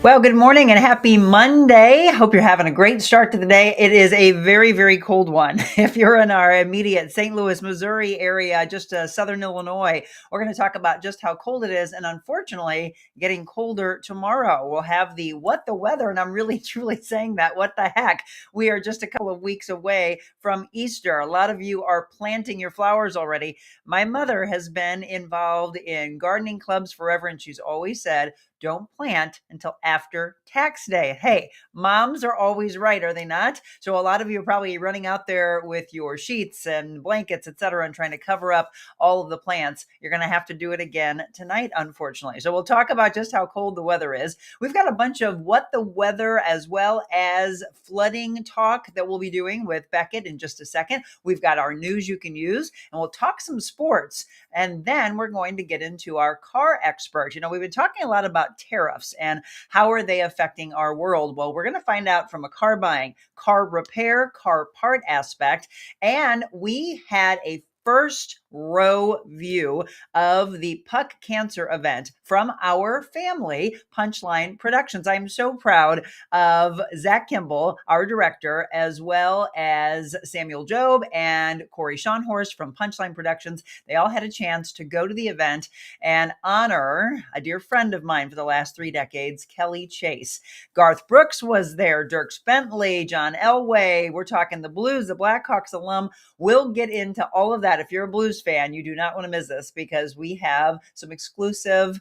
Well, good morning and happy Monday. Hope you're having a great start to the day. It is a very, very cold one. If you're in our immediate St. Louis, Missouri area, just southern Illinois, we're going to talk about just how cold it is. And unfortunately, getting colder tomorrow. We'll have the what the weather. And I'm really, truly saying that. What the heck? We are just a couple of weeks away from Easter. A lot of you are planting your flowers already. My mother has been involved in gardening clubs forever, and she's always said, don't plant until after tax day. Hey, moms are always right, are they not? So a lot of you are probably running out there with your sheets and blankets, etc., and trying to cover up all of the plants. You're going to have to do it again tonight, unfortunately. So we'll talk about just how cold the weather is. We've got a bunch of what the weather as well as flooding talk that we'll be doing with Beckett in just a second. We've got our news you can use, and we'll talk some sports. And then we're going to get into our car expert. We've been talking a lot about tariffs and how are they affecting our world. Well, we're going to find out from a car buying, car repair, car part aspect. And we had a first row view of the Puck Cancer event from our family, Punchline Productions. I'm so proud of Zach Kimball, our director, as well as Samuel Job and Corey Schonhorst from Punchline Productions. They all had a chance to go to the event and honor a dear friend of mine for the last 3 decades, Kelly Chase. Garth Brooks was there, Dierks Bentley, John Elway. We're talking the Blues, the Blackhawks alum. We'll get into all of that. If you're a Blues fan, you do not want to miss this because we have some exclusive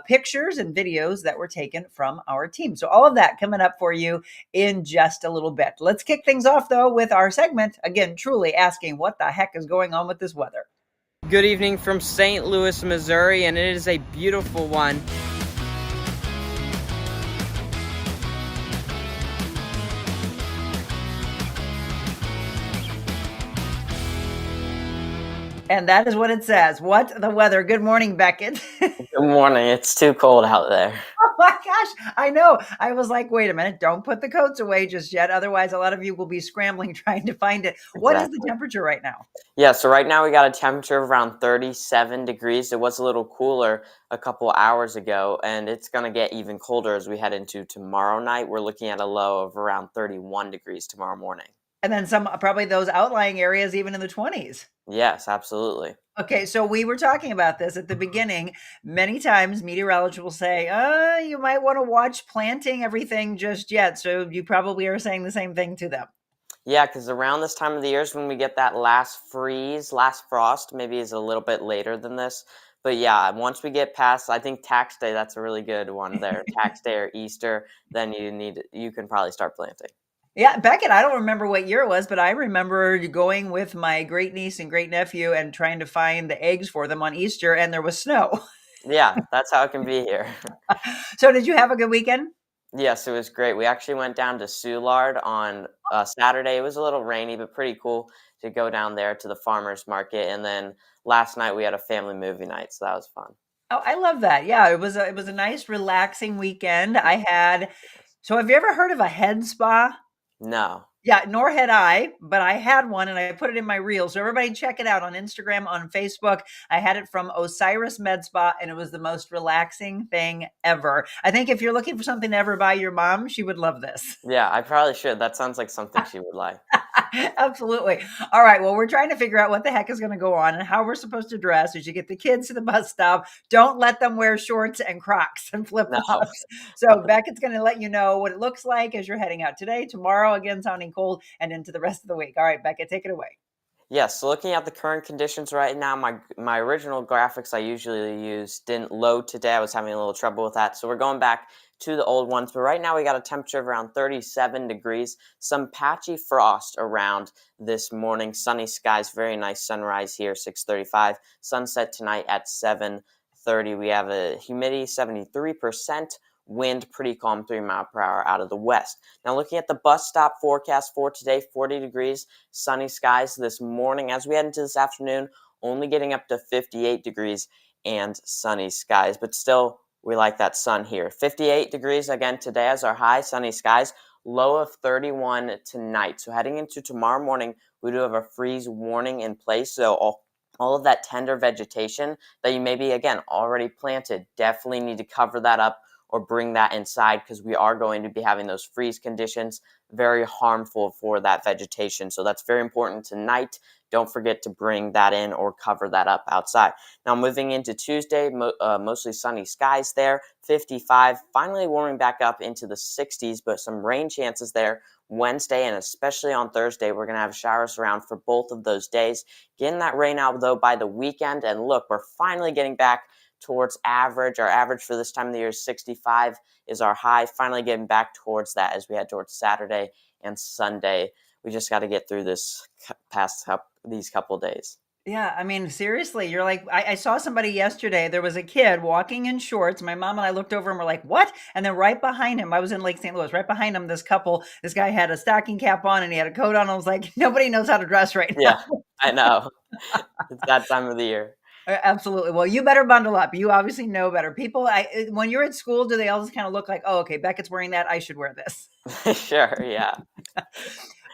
pictures and videos that were taken from our team. So all of that coming up for you in just a little bit. Let's kick things off, though, with our segment. Again, truly asking what the heck is going on with this weather. Good evening from St. Louis, Missouri, and it is a beautiful one. And that is what it says. What the weather. Good morning, Beckett. Good morning. It's too cold out there. Oh my gosh, I know. I was like, wait a minute, don't put the coats away just yet. Otherwise, a lot of you will be scrambling trying to find it. What is the temperature right now? Yeah, so right now we got a temperature of around 37 degrees. It was a little cooler a couple hours ago, and it's going to get even colder as we head into tomorrow night. We're looking at a low of around 31 degrees tomorrow morning. And then some, probably those outlying areas, even in the 20s. Yes, absolutely. Okay, so we were talking about this at the beginning. Many times meteorologists will say, you might want to watch planting everything just yet. So you probably are saying the same thing to them. Yeah, because around this time of the year is when we get that last freeze, last frost. Maybe is a little bit later than this. But yeah, once we get past, I think tax day, that's a really good one there. Tax day or Easter, then you can probably start planting. Yeah, Beckett, I don't remember what year it was, but I remember going with my great niece and great nephew and trying to find the eggs for them on Easter, and there was snow. Yeah, that's how it can be here. So did you have a good weekend? Yes, it was great. We actually went down to Soulard on Saturday. It was a little rainy, but pretty cool to go down there to the farmer's market. And then last night we had a family movie night, so that was fun. Oh, I love that. Yeah, it was a nice, relaxing weekend. So have you ever heard of a head spa? No. Yeah, nor had I, but I had one and I put it in my reel. So everybody check it out on Instagram, on Facebook. I had it from Osiris Med Spa and it was the most relaxing thing ever. I think if you're looking for something to ever buy your mom, she would love this. Yeah, I probably should. That sounds like something she would like. Absolutely. All right. Well, we're trying to figure out what the heck is going to go on and how we're supposed to dress as you get the kids to the bus stop. Don't let them wear shorts and Crocs and flip-flops. No. So Beckett's going to let you know what it looks like as you're heading out today, tomorrow, again, sounding cold, and into the rest of the week. All right, Beckett, take it away. Yes, so looking at the current conditions right now, my original graphics I usually use didn't load today. I was having a little trouble with that. So we're going back to the old ones. But right now we got a temperature of around 37 degrees. Some patchy frost around this morning. Sunny skies, very nice sunrise here, 6:35. Sunset tonight at 7:30. We have a humidity 73%. Wind pretty calm, 3 miles per hour out of the west. Now looking at the bus stop forecast for today, 40 degrees, sunny skies this morning. As we head into this afternoon, only getting up to 58 degrees and sunny skies. But still, we like that sun here. 58 degrees again today as our high, sunny skies. Low of 31 tonight. So heading into tomorrow morning, we do have a freeze warning in place. So all of that tender vegetation that you maybe, again, already planted, definitely need to cover that up or bring that inside, because we are going to be having those freeze conditions, very harmful for that vegetation. So that's very important tonight. Don't forget to bring that in or cover that up outside. Now moving into Tuesday, mostly sunny skies there, 55, finally warming back up into the 60s, but some rain chances there Wednesday, and especially on Thursday. We're going to have showers around for both of those days. Getting that rain out, though, by the weekend, and look, we're finally getting back towards average. Our average for this time of the year is 65 is our high, finally getting back towards that as we head towards Saturday and Sunday. We just got to get through this these couple days. Yeah, I mean, seriously, you're like, I saw somebody yesterday. There was a kid walking in shorts. My mom and I looked over and we're like, what? And then right behind him, I was in Lake St. Louis, right behind him, this guy had a stocking cap on and he had a coat on. I was like, nobody knows how to dress right now. Yeah, I know. It's that time of the year. Absolutely. Well, you better bundle up. You obviously know better. People, when you're at school, do they all just kind of look like, oh, okay, Beckett's wearing that, I should wear this? Sure, yeah.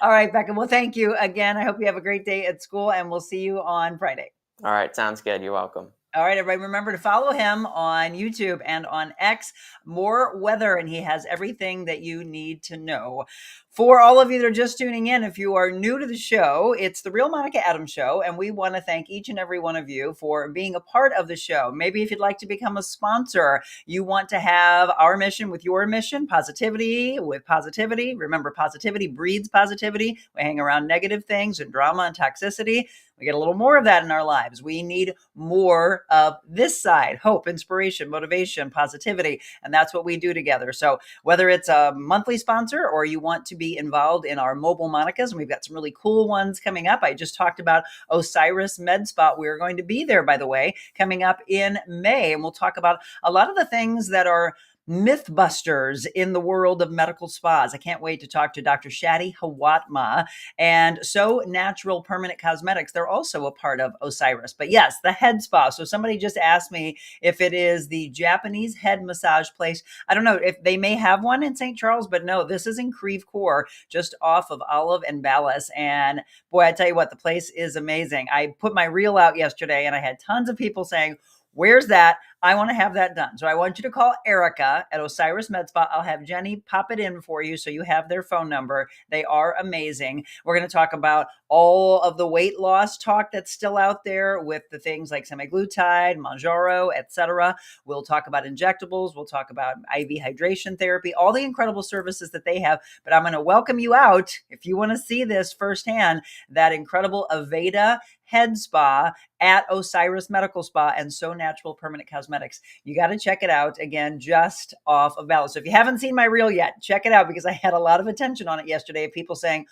All right, Becca. Well, thank you again. I hope you have a great day at school, and we'll see you on Friday. All right, sounds good. You're welcome. All right, everybody, remember to follow him on YouTube and on X, More Weather, and he has everything that you need to know. For all of you that are just tuning in, if you are new to the show, it's The Real Monica Adams Show, and we want to thank each and every one of you for being a part of the show. Maybe if you'd like to become a sponsor, you want to have our mission with your mission, positivity with positivity. Remember, positivity breeds positivity. We hang around negative things and drama and toxicity. We get a little more of that in our lives. We need more of this side: hope, inspiration, motivation, positivity. And that's what we do together. So whether it's a monthly sponsor or you want to be involved in our mobile Monicas, and we've got some really cool ones coming up. I just talked about Osiris Med Spa. We're going to be there, by the way, coming up in May. And we'll talk about a lot of the things that are mythbusters in the world of medical spas. I can't wait to talk to Dr. Shadi Hawatma and So Natural Permanent Cosmetics. They're also a part of Osiris. But yes, the head spa. So somebody just asked me if it is the Japanese head massage place. I don't know if they may have one in St. Charles, but no, this is in Creve Coeur, just off of Olive and Ballas. And boy, I tell you what, the place is amazing. I put my reel out yesterday and I had tons of people saying, where's that? I want to have that done. So I want you to call Erica at Osiris Med Spa. I'll have Jenny pop it in for you so you have their phone number. They are amazing. We're going to talk about all of the weight loss talk that's still out there with the things like semaglutide, Mounjaro, etc. We'll talk about injectables. We'll talk about IV hydration therapy, all the incredible services that they have. But I'm going to welcome you out, if you want to see this firsthand, that incredible Aveda Head Spa at Osiris Medical Spa and So Natural Permanent Cosmetics. You got to check it out, again, just off of Valid. So if you haven't seen my reel yet, check it out, because I had a lot of attention on it yesterday of people saying,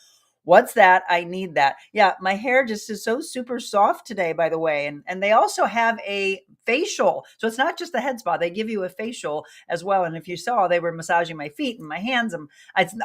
what's that? I need that. Yeah, my hair just is so super soft today, by the way. And they also have a facial. So it's not just the head spa. They give you a facial as well. And if you saw, they were massaging my feet and my hands and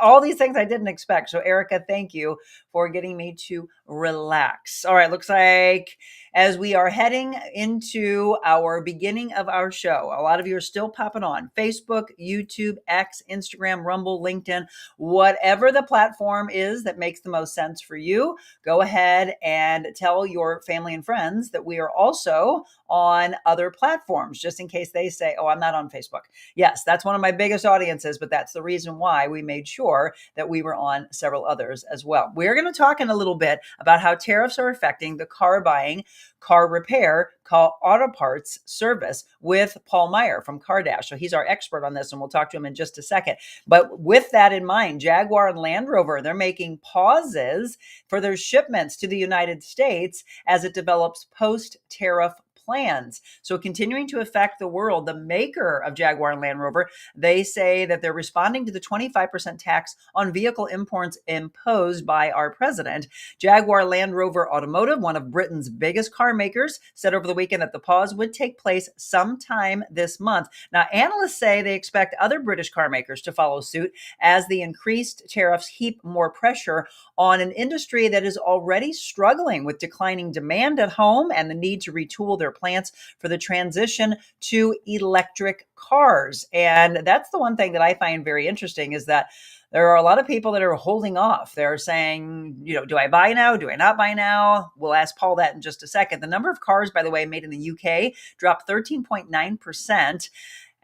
all these things I didn't expect. So Erica, thank you for getting me to relax. All right, looks like as we are heading into our beginning of our show, a lot of you are still popping on Facebook, YouTube, X, Instagram, Rumble, LinkedIn, whatever the platform is that makes the most sense for you. Go ahead and tell your family and friends that we are also on other platforms, just in case they say, oh, I'm not on Facebook. Yes, that's one of my biggest audiences, but that's the reason why we made sure that we were on several others as well. We're going to talk in a little bit about how tariffs are affecting the car buying, car repair, car auto parts service with Paul Meyer from CarDash. So he's our expert on this, and we'll talk to him in just a second. But with that in mind, Jaguar and Land Rover, they're making pauses for their shipments to the United States as it develops post-tariff plans. So continuing to affect the world, the maker of Jaguar and Land Rover, they say that they're responding to the 25% tax on vehicle imports imposed by our president. Jaguar Land Rover Automotive, one of Britain's biggest car makers, said over the weekend that the pause would take place sometime this month. Now, analysts say they expect other British car makers to follow suit as the increased tariffs heap more pressure on an industry that is already struggling with declining demand at home and the need to retool their plants for the transition to electric cars. And that's the one thing that I find very interesting, is that there are a lot of people that are holding off. They're saying, do I buy now? Do I not buy now? We'll ask Paul that in just a second. The number of cars, by the way, made in the UK dropped 13.9%.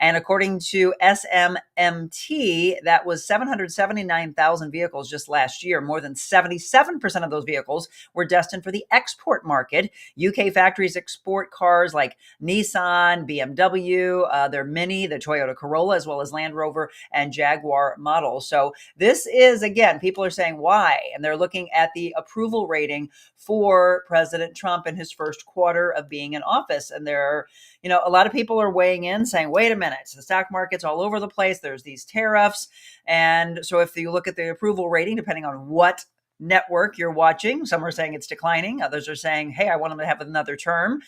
And according to SMMT, that was 779,000 vehicles just last year. More than 77% of those vehicles were destined for the export market. UK factories export cars like Nissan, BMW, their Mini, the Toyota Corolla, as well as Land Rover and Jaguar models. So this is, again, people are saying why, and they're looking at the approval rating for President Trump in his first quarter of being in office. And there are, a lot of people are weighing in saying, wait a minute, the stock market's all over the place. There's these tariffs. And so if you look at the approval rating, depending on what network you're watching, some are saying it's declining. Others are saying, hey, I want him to have another term.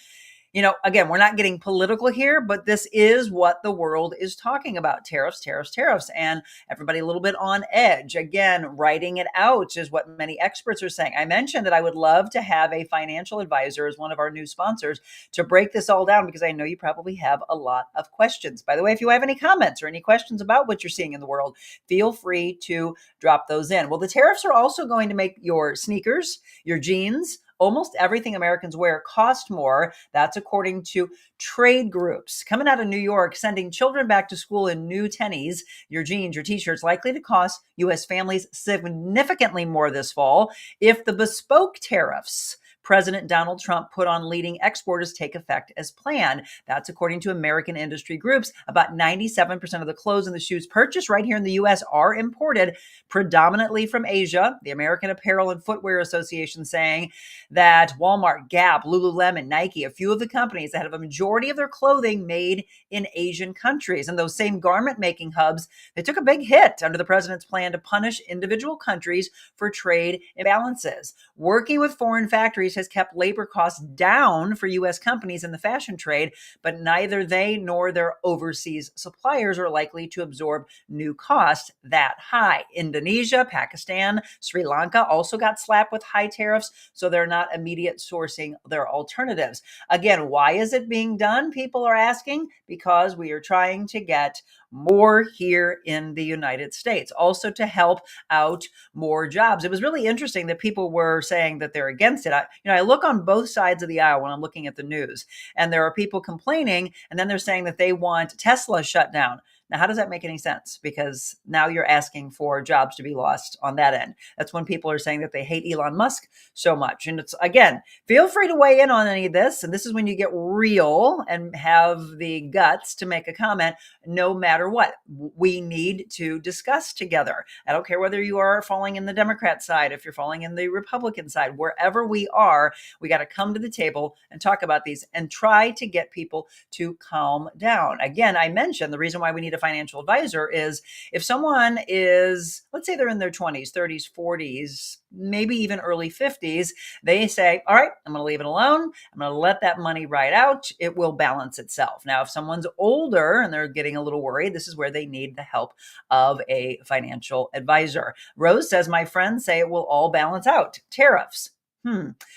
Again, we're not getting political here, but this is what the world is talking about. Tariffs, tariffs, tariffs, and everybody a little bit on edge. Again, writing it out is what many experts are saying. I mentioned that I would love to have a financial advisor as one of our new sponsors to break this all down, because I know you probably have a lot of questions. By the way, if you have any comments or any questions about what you're seeing in the world, feel free to drop those in. Well, the tariffs are also going to make your sneakers, your jeans, almost everything Americans wear cost more. That's according to trade groups. Coming out of New York, sending children back to school in new tennies, your jeans, your t-shirts, likely to cost U.S. families significantly more this fall if the bespoke tariffs President Donald Trump put on leading exporters take effect as planned. That's according to American industry groups. About 97% of the clothes and the shoes purchased right here in the U.S. are imported predominantly from Asia. The American Apparel and Footwear Association saying that Walmart, Gap, Lululemon, Nike, a few of the companies that have a majority of their clothing made in Asian countries. And those same garment making hubs, they took a big hit under the president's plan to punish individual countries for trade imbalances. Working with foreign factories has kept labor costs down for U.S. companies in the fashion trade, but neither they nor their overseas suppliers are likely to absorb new costs that high. Indonesia, Pakistan, Sri Lanka also got slapped with high tariffs, so they're not immediate sourcing their alternatives. Again, why is it being done? People are asking, because we are trying to get more here in the United States, also to help out more jobs. It was really interesting that people were saying that they're against it. I look on both sides of the aisle when I'm looking at the news, and there are people complaining, and then they're saying that they want Tesla shut down. Now, how does that make any sense? Because now you're asking for jobs to be lost on that end. That's when people are saying that they hate Elon Musk so much. And it's, again, feel free to weigh in on any of this. And this is when you get real and have the guts to make a comment, no matter what. We need to discuss together. I don't care whether you are falling in the Democrat side, if you're falling in the Republican side, wherever we are, we got to come to the table and talk about these and try to get people to calm down. Again, I mentioned the reason why we need a financial advisor is if someone is, let's say they're in their 20s, 30s, 40s, maybe even early 50s, they say, all right, I'm going to leave it alone. I'm going to let that money ride out. It will balance itself. Now, if someone's older and they're getting a little worried, this is where they need the help of a financial advisor. Rose says, my friends say it will all balance out. Tariffs.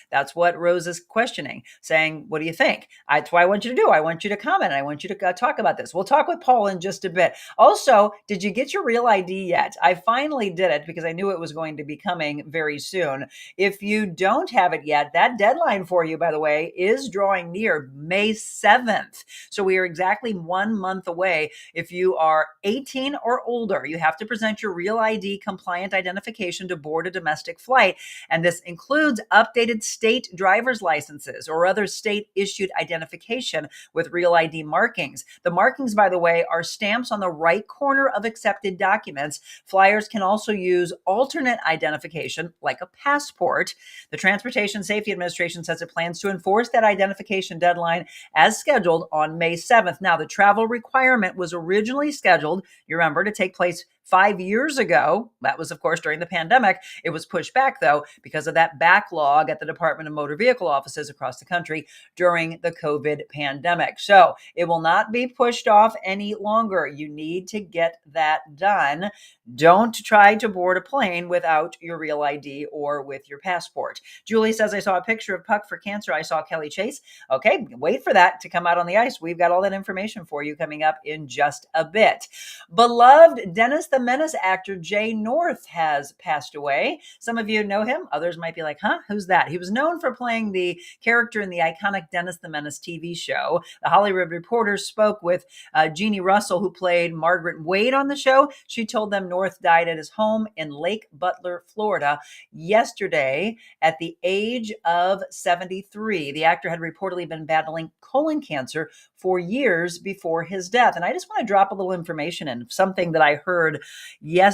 That's what Rose is questioning, saying, what do you think? That's what I want you to do. I want you to comment. I want you to talk about this. We'll talk with Paul in just a bit. Also, did you get your Real ID yet? I finally did it because I knew it was going to be coming very soon. If you don't have it yet, that deadline for you, by the way, is drawing near May 7th. So we are exactly 1 month away. If you are 18 or older, you have to present your Real ID compliant identification to board a domestic flight. And this includes updated state driver's licenses or other state issued identification with Real ID markings. The markings, by the way, are stamps on the right corner of accepted documents. Flyers can also use alternate identification like a passport. The Transportation Safety Administration says it plans to enforce that identification deadline as scheduled on May 7th. Now, the travel requirement was originally scheduled, you remember, to take place 5 years ago. That was, of course, during the pandemic. It was pushed back, though, because of that backlog at the Department of Motor Vehicle offices across the country during the COVID pandemic. So it will not be pushed off any longer. You need to get that done. Don't try to board a plane without your Real ID or with your passport. Julie says, I saw a picture of Puck for cancer. I saw Kelly Chase. Okay, wait for that to come out on the ice. We've got all that information for you coming up in just a bit. Beloved Dennis the Menace actor Jay North has passed away. Some of you know him. Others might be like, huh, who's that? He was known for playing the character in the iconic Dennis the Menace TV show. The Hollywood Reporter spoke with Jeannie Russell, who played Margaret Wade on the show. She told them North died at his home in Lake Butler, Florida, yesterday at the age of 73. The actor had reportedly been battling colon cancer for years before his death. And I just want to drop a little information in, something that I heard,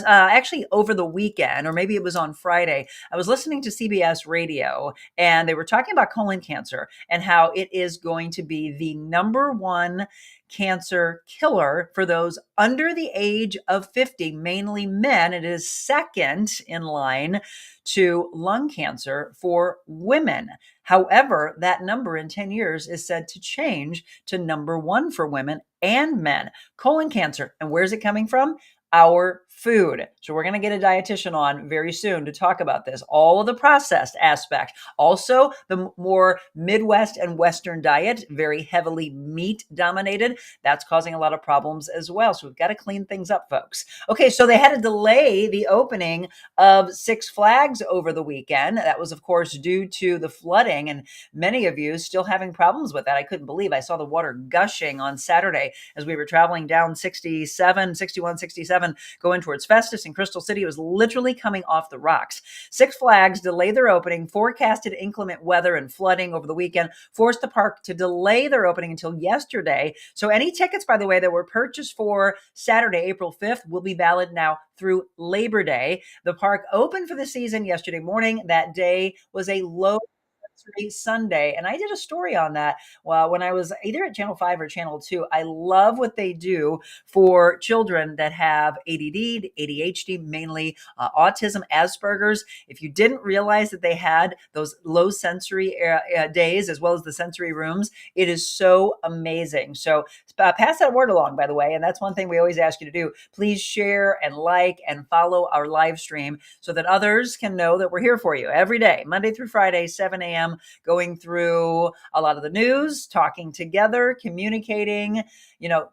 actually over the weekend, or maybe it was on Friday. I was listening to CBS radio and they were talking about colon cancer and how it is going to be the number one cancer killer for those under the age of 50, mainly men. It is second in line to lung cancer for women. However, that number in 10 years is said to change to number one for women and men. Colon cancer. And where's it coming from? Our food. So we're going to get a dietitian on very soon to talk about this, all of the processed aspect. Also, the more Midwest and Western diet, very heavily meat dominated, that's causing a lot of problems as well. So we've got to clean things up, folks. Okay, so they had to delay the opening of Six Flags over the weekend. That was, of course, due to the flooding, and many of you still having problems with that. I couldn't believe I saw the water gushing on Saturday as we were traveling down 61, 67, going towards Festus and Crystal City. It was literally coming off the rocks. Six Flags delayed their opening. Forecasted inclement weather and flooding over the weekend forced the park to delay their opening until yesterday. So any tickets, by the way, that were purchased for Saturday, April 5th will be valid now through Labor Day. The park opened for the season yesterday morning. That day was a low Sunday. And I did a story on that when I was either at Channel 5 or Channel 2. I love what they do for children that have ADD, ADHD, mainly autism, Asperger's. If you didn't realize that they had those low sensory days as well as the sensory rooms, it is so amazing. So pass that word along, by the way. And that's one thing we always ask you to do. Please share and like and follow our live stream so that others can know that we're here for you every day, Monday through Friday, 7 a.m., going through a lot of the news, talking together, communicating,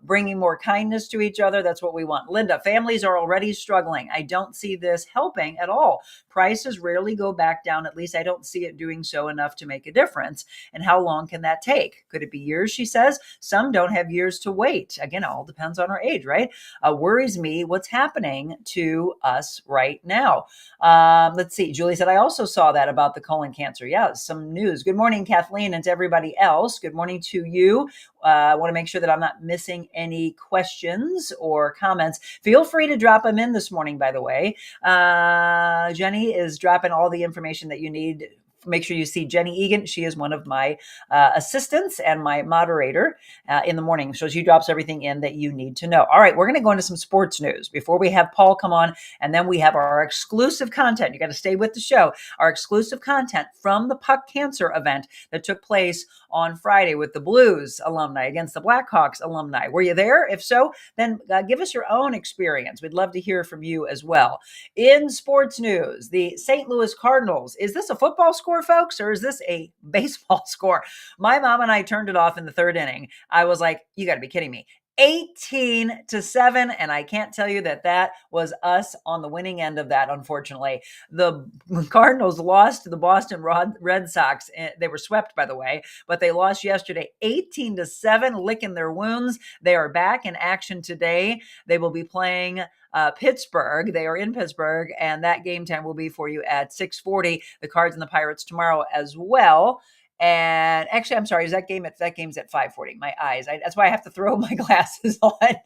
bringing more kindness to each other. That's what we want. Linda, families are already struggling. I don't see this helping at all. Prices rarely go back down. At least I don't see it doing so enough to make a difference. And how long can that take? Could it be years, she says? Some don't have years to wait. Again, it all depends on our age, right? Worries me what's happening to us right now. Let's see. Julie said, I also saw that about the colon cancer. Yeah, some news. Good morning, Kathleen, and to everybody else. Good morning to you. I want to make sure that I'm not missing any questions or comments. Feel free to drop them in this morning, by the way. Jenny is dropping all the information that you need. Make sure you see Jenny Egan. She is one of my assistants and my moderator in the morning. So she drops everything in that you need to know. All right, we're going to go into some sports news before we have Paul come on. And then we have our exclusive content. You got to stay with the show. Our exclusive content from the Puck Cancer event that took place on Friday with the Blues alumni against the Blackhawks alumni. Were you there? If so, then give us your own experience. We'd love to hear from you as well. In sports news, the St. Louis Cardinals. Is this a football score, folks, or is this a baseball score? My mom and I turned it off in the third inning. I was like, you got to be kidding me. 18-7. And I can't tell you that was us on the winning end of that, unfortunately. The Cardinals lost to the Boston Red Sox. They were swept, by the way, but they lost yesterday 18-7, licking their wounds. They are back in action today. They will be playing Pittsburgh. They are in Pittsburgh, and that game time will be for you at 6:40. The Cards and the Pirates tomorrow as well. And actually, I'm sorry, that game's at 5:40. My eyes. That's why I have to throw my glasses on.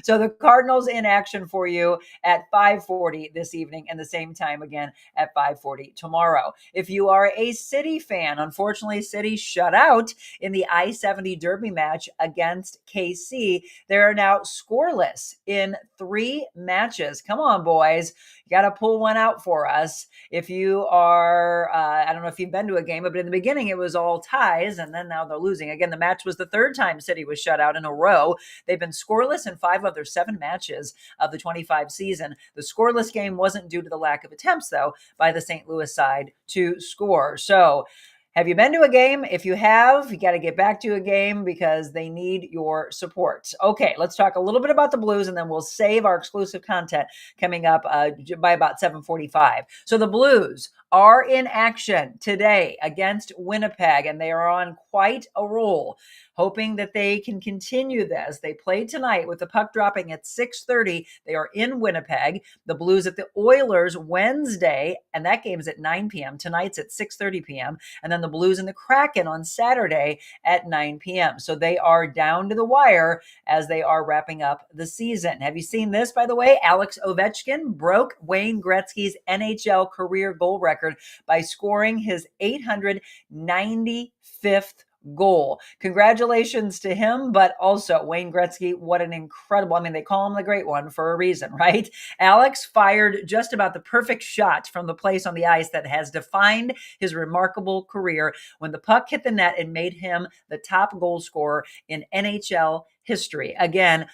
So the Cardinals in action for you at 5:40 this evening, and the same time again at 5:40 tomorrow. If you are a City fan, unfortunately, City shut out in the I-70 Derby match against KC. They are now scoreless in 3 matches. Come on, boys. You got to pull one out for us. If you are, I don't know if you've been to a game, but in the beginning, it was all ties, and then now they're losing. Again, the match was the 3rd time City was shut out in a row. They've been scoreless in 5 of their 7 matches of the 25 season. The scoreless game wasn't due to the lack of attempts, though, by the St. Louis side to score. So Have you been to a game? If you have, you got to get back to a game because they need your support. Okay, let's talk a little bit about the Blues, and then we'll save our exclusive content coming up by about 7:45. So the Blues are in action today against Winnipeg, and they are on quite a roll, hoping that they can continue this. They play tonight with the puck dropping at 6:30. They are in Winnipeg. The Blues at the Oilers Wednesday, and that game's at 9 p.m. Tonight's at 6:30 p.m. And then the Blues and the Kraken on Saturday at 9 p.m. So they are down to the wire as they are wrapping up the season. Have you seen this, by the way? Alex Ovechkin broke Wayne Gretzky's NHL career goal record by scoring his 895th goal. Congratulations to him, but also Wayne Gretzky, what an incredible, they call him the great one for a reason, right? Alex fired just about the perfect shot from the place on the ice that has defined his remarkable career when the puck hit the net and made him the top goal scorer in NHL history. Again,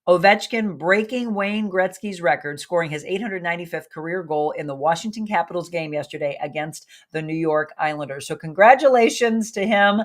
Ovechkin breaking Wayne Gretzky's record, scoring his 895th career goal in the Washington Capitals game yesterday against the New York Islanders. So congratulations to him.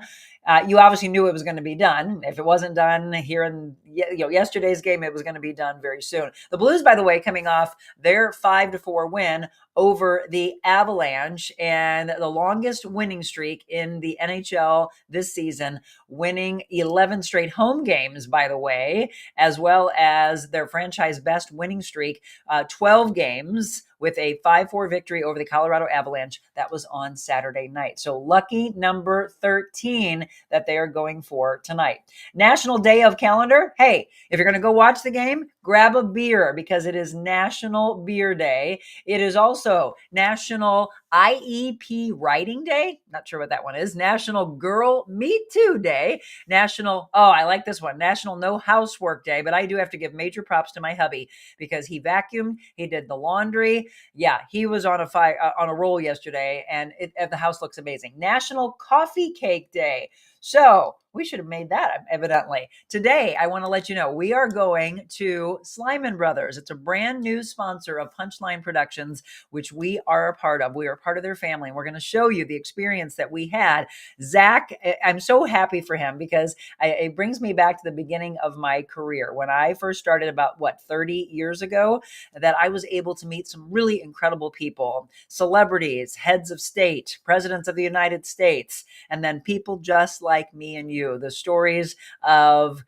You obviously knew it was going to be done. If it wasn't done here in yesterday's game, it was going to be done very soon. The Blues, by the way, coming off their 5-4 win over the Avalanche and the longest winning streak in the NHL this season, winning 11 straight home games, by the way, as well as their franchise best winning streak, 12 games with a 5-4 victory over the Colorado Avalanche. That was on Saturday night. So lucky number 13 that they are going for tonight. National Day of Calendar. Hey, if you're going to go watch the game, grab a beer because it is National Beer Day. It is also National IEP Writing Day. Not sure what that one is. National Girl Me Too Day. National, I like this one, National No Housework Day. But I do have to give major props to my hubby because he vacuumed, he did the laundry. Yeah, he was on a roll yesterday, and the house looks amazing. National Coffee Cake Day. So we should have made that, evidently. Today, I want to let you know we are going to Slyman Brothers. It's a brand new sponsor of Punchline Productions, which we are a part of. We are part of their family, and we're going to show you the experience that we had. Zach, I'm so happy for him because it brings me back to the beginning of my career. When I first started about, 30 years ago, that I was able to meet some really incredible people, celebrities, heads of state, presidents of the United States, and then people just like me and you. The stories of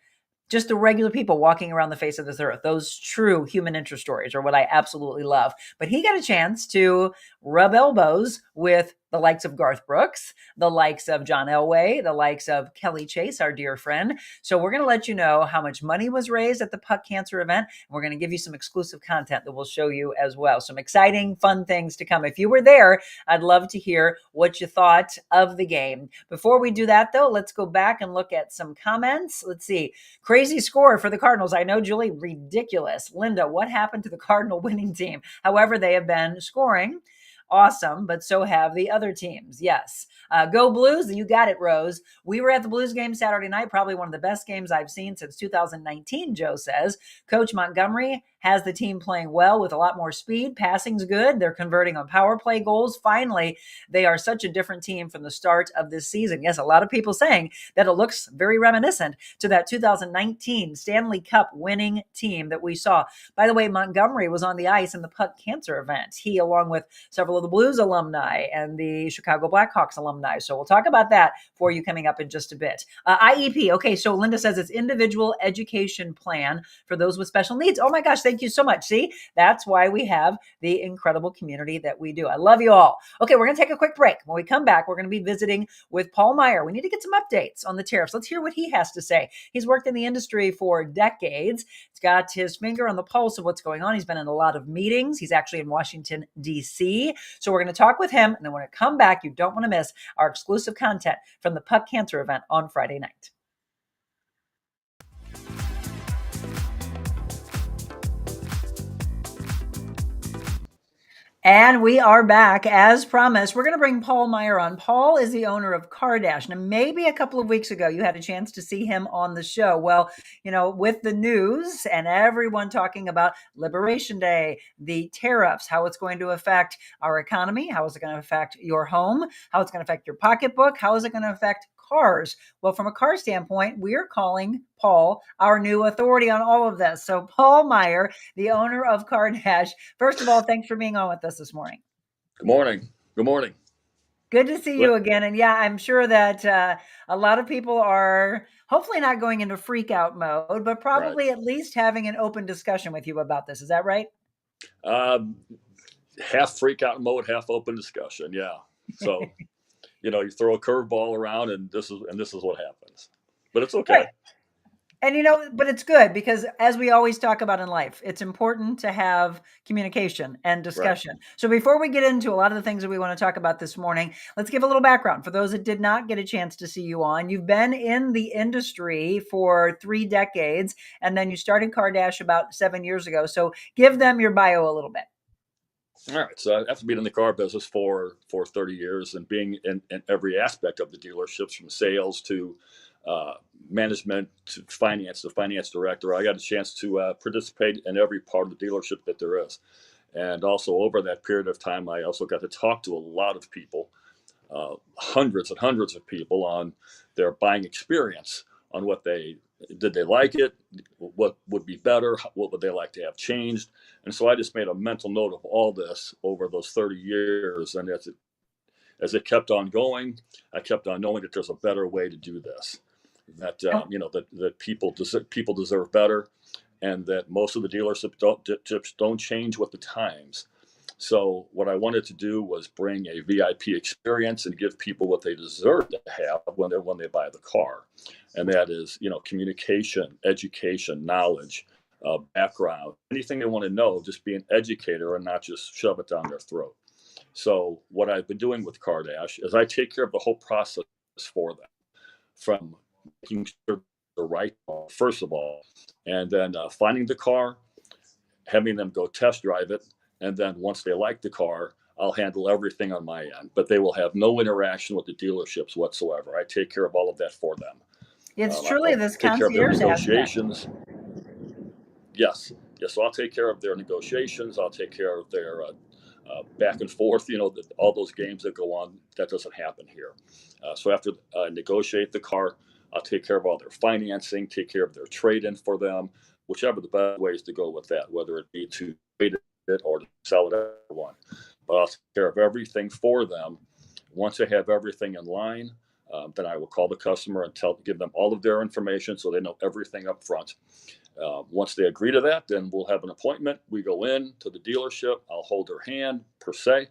just the regular people walking around the face of this earth. Those true human interest stories are what I absolutely love. But he got a chance to rub elbows with the likes of Garth Brooks, the likes of John Elway, the likes of Kelly Chase, our dear friend. So we're going to let you know how much money was raised at the Puck Cancer event. And we're going to give you some exclusive content that we'll show you as well. Some exciting, fun things to come. If you were there, I'd love to hear what you thought of the game. Before we do that, though, let's go back and look at some comments. Let's see. Crazy score for the Cardinals. I know, Julie, ridiculous. Linda, what happened to the Cardinal winning team? However, they have been scoring. Awesome, but so have the other teams. Yes. Go Blues. You got it, Rose. We were at the Blues game Saturday night, probably one of the best games I've seen since 2019, Joe says. Coach Montgomery has the team playing well with a lot more speed. Passing's good. They're converting on power play goals. Finally, they are such a different team from the start of this season. Yes, a lot of people saying that it looks very reminiscent to that 2019 Stanley Cup winning team that we saw. By the way, Montgomery was on the ice in the Puck Cancer event. He, along with several of the Blues alumni and the Chicago Blackhawks alumni. So we'll talk about that for you coming up in just a bit. IEP. Okay, so Linda says it's individual education plan for those with special needs. Oh my gosh, thank you so much. See, that's why we have the incredible community that we do. I love you all. Okay, we're going to take a quick break. When we come back, we're going to be visiting with Paul Meyer. We need to get some updates on the tariffs. Let's hear what he has to say. He's worked in the industry for decades. He's got his finger on the pulse of what's going on. He's been in a lot of meetings. He's actually in Washington, D.C. So we're going to talk with him. And then when I come back, you don't want to miss our exclusive content from the Puck Cancer event on Friday night. And we are back as promised. We're going to bring Paul Meyer on. Paul is the owner of CarDash. Now, maybe a couple of weeks ago, you had a chance to see him on the show. Well, with the news and everyone talking about Liberation Day, the tariffs, how it's going to affect our economy, how is it going to affect your home, how it's going to affect your pocketbook, how is it going to affect cars? Well, from a car standpoint, we're calling Paul our new authority on all of this. So, Paul Meyer, the owner of CarDash. First of all, thanks for being on with us this morning. Good morning. Good morning. Good to see you again. And yeah, I'm sure that a lot of people are hopefully not going into freak out mode, but probably at least having an open discussion with you about this. Is that right? Half freak out mode, half open discussion. Yeah. So, you throw a curveball around and this is what happens, but it's okay. Right. And but it's good because as we always talk about in life, it's important to have communication and discussion. Right. So before we get into a lot of the things that we want to talk about this morning, let's give a little background for those that did not get a chance to see you on. You've been in the industry for 3 decades, and then you started CarDash about 7 years ago. So give them your bio a little bit. All right. So after being in the car business for 30 years and being in every aspect of the dealerships, from sales to management to finance, the finance director, I got a chance to participate in every part of the dealership that there is. And also over that period of time, I also got to talk to a lot of people, hundreds and hundreds of people, on their buying experience, on what did they like it, what would be better, what would they like to have changed. And so I just made a mental note of all this over those 30 years. And as it kept on going, I kept on knowing that there's a better way to do this, that that people deserve better, and that most of the dealerships don't change with the times. So what I wanted to do was bring a VIP experience and give people what they deserve to have when they buy the car, and that is communication, education, knowledge, background, anything they want to know. Just be an educator and not just shove it down their throat. So what I've been doing with CarDash is I take care of the whole process for them, from making sure the right car, first of all, and then finding the car, having them go test drive it, and then once they like the car, I'll handle everything on my end. But they will have no interaction with the dealerships whatsoever. I take care of all of that for them. It's truly this take care of their concierge negotiations. aspect. Yes. So I'll take care of their negotiations. I'll take care of their back and forth, all those games that go on. That doesn't happen here. So after I negotiate the car, I'll take care of all their financing, take care of their trade-in for them, whichever the best ways to go with that, whether it be to trade it or to sell it at one. But I'll take care of everything for them. Once I have everything in line, then I will call the customer and give them all of their information so they know everything up front. Once they agree to that, then we'll have an appointment. We go in to the dealership. I'll hold their hand, per se,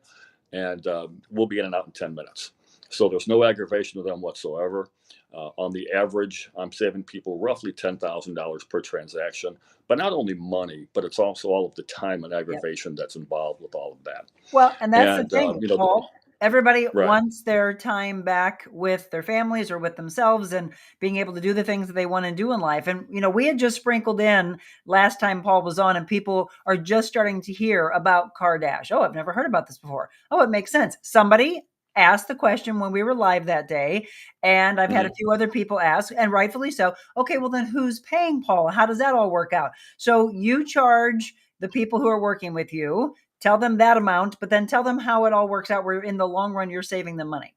and we'll be in and out in 10 minutes. So there's no aggravation to them whatsoever. On the average, I'm saving people roughly $10,000 per transaction. But not only money, but it's also all of the time and aggravation that's involved with all of that. Well, and that's the thing, Paul. Everybody Right. wants their time back with their families or with themselves and being able to do the things that they want to do in life. And, we had just sprinkled in last time Paul was on, and people are just starting to hear about CarDash. Oh, I've never heard about this before. Oh, it makes sense. Somebody asked the question when we were live that day, and I've had a few other people ask, and rightfully so. Okay, well then who's paying Paul? How does that all work out? So you charge the people who are working with you, tell them that amount, but then tell them how it all works out where in the long run you're saving them money.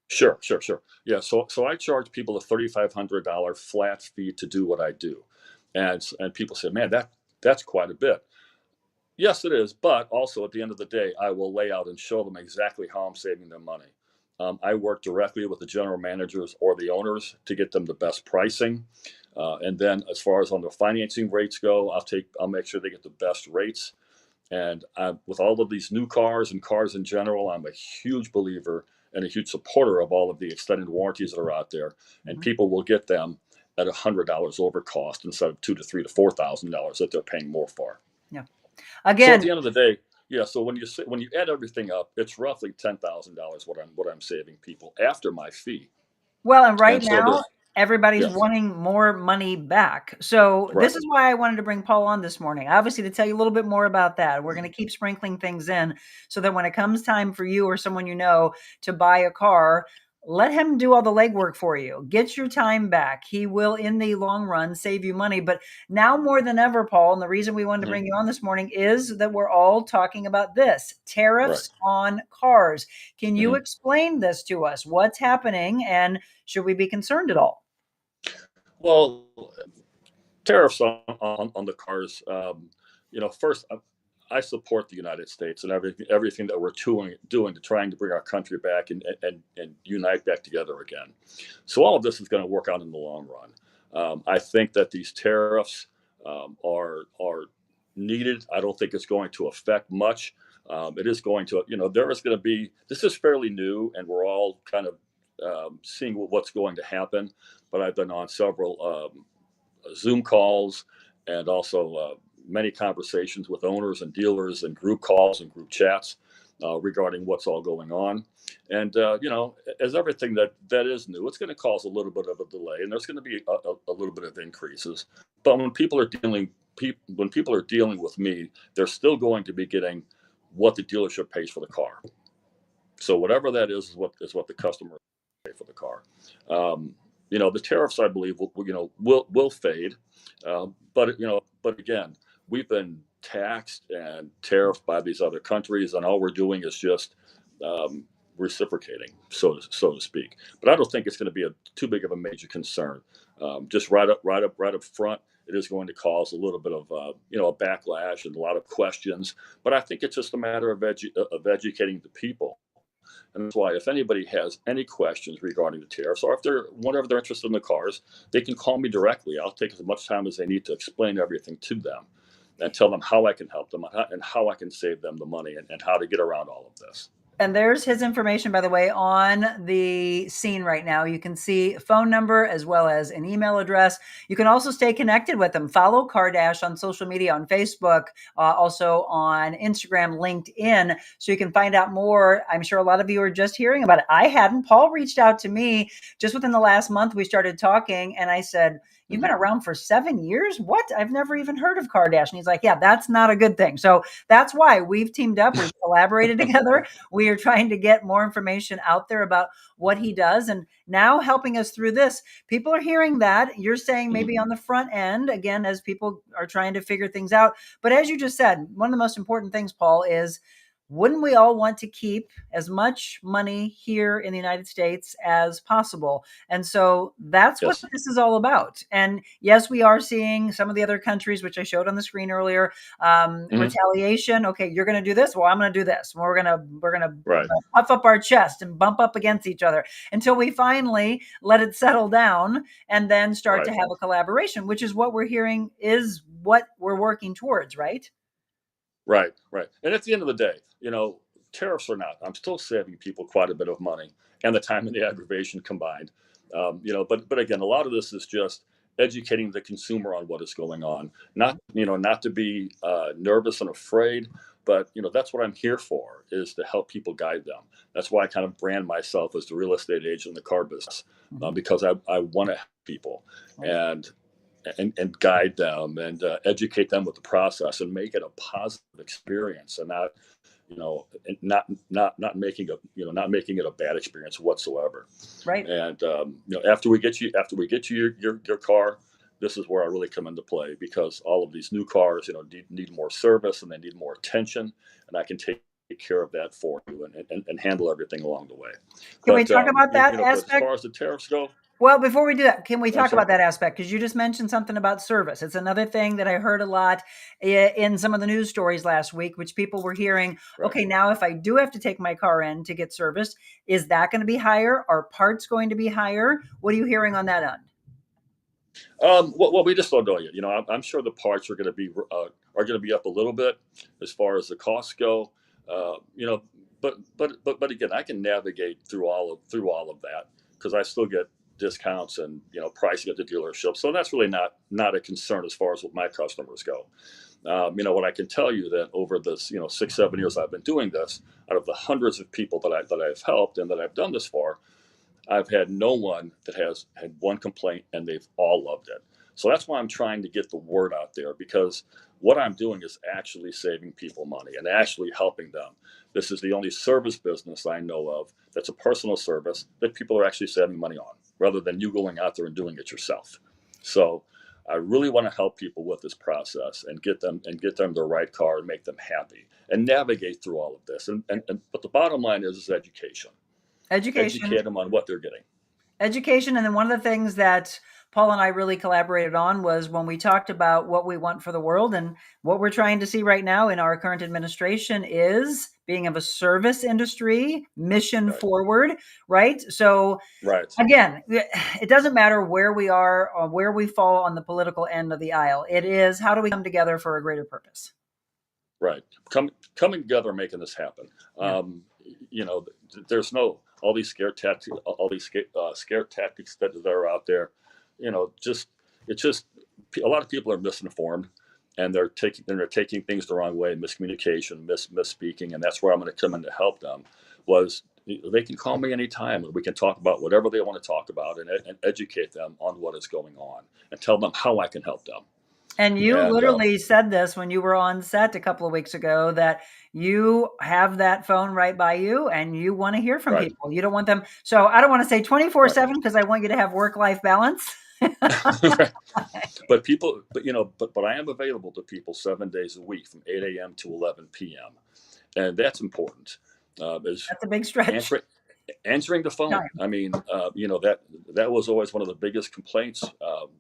Sure. Yeah, so I charge people a $3,500 flat fee to do what I do. And people say, man, that's quite a bit. Yes, it is. But also at the end of the day, I will lay out and show them exactly how I'm saving them money. I work directly with the general managers or the owners to get them the best pricing. And then as far as on the financing rates go, I'll make sure they get the best rates. And with all of these new cars and cars in general, I'm a huge believer and a huge supporter of all of the extended warranties that are out there. And people will get them at $100 over cost instead of $2,000 to $3,000 to $4,000 that they're paying more for. Yeah. Again, so at the end of the day, yeah. So when you add everything up, it's roughly $10,000 what I'm saving people after my fee. Well, and now Everybody's Yes. wanting more money back. So Right. this is why I wanted to bring Paul on this morning, obviously to tell you a little bit more about that. We're going to keep sprinkling things in so that when it comes time for you or someone you know to buy a car, let him do all the legwork for you. Get your time back. He will, in the long run, save you money. But now more than ever, Paul, and the reason we wanted to bring you on this morning is that we're all talking about this Right. tariffs on cars. Can you Mhm. explain this to us? What's happening and should we be concerned at all? Well, tariffs on the cars. First, I support the United States and everything that we're doing to trying to bring our country back and unite back together again. So all of this is going to work out in the long run. I think that these tariffs are needed. I don't think it's going to affect much. It is going to, there is going to be. This is fairly new, and we're all kind of seeing what's going to happen. But I've been on several Zoom calls and also many conversations with owners and dealers and group calls and group chats regarding what's all going on. And as everything that is new, it's going to cause a little bit of a delay, and there's going to be a little bit of increases. But when people are dealing with me, they're still going to be getting what the dealership pays for the car. So whatever that is what the customer pay for the car. The tariffs, I believe, will fade. But again, we've been taxed and tariffed by these other countries, and all we're doing is just um, reciprocating, so to speak. But I don't think it's going to be too big of a major concern. Just right up front, it is going to cause a little bit of a backlash and a lot of questions. But I think it's just a matter of educating the people. And that's why if anybody has any questions regarding the tariffs, or if whenever they're interested in the cars, they can call me directly. I'll take as much time as they need to explain everything to them and tell them how I can help them and how I can save them the money and how to get around all of this. And there's his information, by the way, on the scene right now. You can see a phone number as well as an email address. You can also stay connected with him. Follow CarDash on social media, on Facebook, also on Instagram, LinkedIn, so you can find out more. I'm sure a lot of you are just hearing about it. I hadn't. Paul reached out to me just within the last month. We started talking, and I said, "You've been around for 7 years? What? I've never even heard of CarDash." And he's like, "Yeah, that's not a good thing." So that's why we've teamed up. We've collaborated together. We are trying to get more information out there about what he does. And now helping us through this, people are hearing that. You're saying Mhm. maybe on the front end, again, as people are trying to figure things out. But as you just said, one of the most important things, Paul, is wouldn't we all want to keep as much money here in the United States as possible? And so that's what Yes. this is all about. And yes, we are seeing some of the other countries, which I showed on the screen earlier, Hmm. retaliation. Okay, you're going to do this. Well, I'm going to do this. We're going to Right. puff up our chest and bump up against each other until we finally let it settle down and then start to Right. have a collaboration, which is what we're hearing is what we're working towards, right? Right. Right. And at the end of the day, tariffs or not, I'm still saving people quite a bit of money and the time and the aggravation combined. But again, a lot of this is just educating the consumer on what is going on. Not to be nervous and afraid, but that's what I'm here for, is to help people, guide them. That's why I kind of brand myself as the real estate agent in the car business, Mhm. because I want to help people Right. and guide them and educate them with the process and make it a positive experience, and not making not making it a bad experience whatsoever. Right. And after we get you your car, this is where I really come into play, because all of these new cars need more service and they need more attention, and I can take care of that for you and handle everything along the way. Can we But talk about that but as aspect? far as the tariffs go, Well, before we do that, can we I'm talk sorry. about that aspect? Because you just mentioned something about service. It's another thing that I heard a lot in some of the news stories last week, which people were hearing. Right. Okay, now if I do have to take my car in to get serviced, is that going to be higher? Are parts going to be higher? What are you hearing on that end? Well, we just don't know yet. I'm sure the parts are going to be up a little bit as far as the costs go. Uh, you know, but again, I can navigate through all of that, because I still get discounts and pricing at the dealership. So that's really not a concern as far as what my customers go. What I can tell you, that over this 6-7 years I've been doing this, out of the hundreds of people that I've helped and that I've done this for, I've had no one that has had one complaint, and they've all loved it. So that's why I'm trying to get the word out there, because what I'm doing is actually saving people money and actually helping them. This is the only service business I know of that's a personal service that people are actually saving money on, rather than you going out there and doing it yourself. So I really want to help people with this process and get them the right car and make them happy and navigate through all of this. But the bottom line is education. Education. Educate them on what they're getting. Education. And then one of the things that Paul and I really collaborated on was when we talked about what we want for the world, and what we're trying to see right now in our current administration is being of a service industry, mission forward, right? So again, it doesn't matter where we are or where we fall on the political end of the aisle. It is, how do we come together for a greater purpose? Right. Coming together, making this happen. Yeah. There's no all these scare tactics, scare tactics that are out there. It's just a lot of people are misinformed, and they're taking things the wrong way, miscommunication, misspeaking, and that's where I'm going to come in to help them. They can call me anytime, and we can talk about whatever they want to talk about, and educate them on what is going on, and tell them how I can help them. And you literally said this when you were on set a couple of weeks ago, that you have that phone right by you and you want to hear from people. You don't want them. So I don't want to say 24/7 because I want you to have work-life balance. But I am available to people 7 days a week from 8 a.m. to 11 p.m. And that's important. That's a big stretch. Answering the phone. I mean, that was always one of the biggest complaints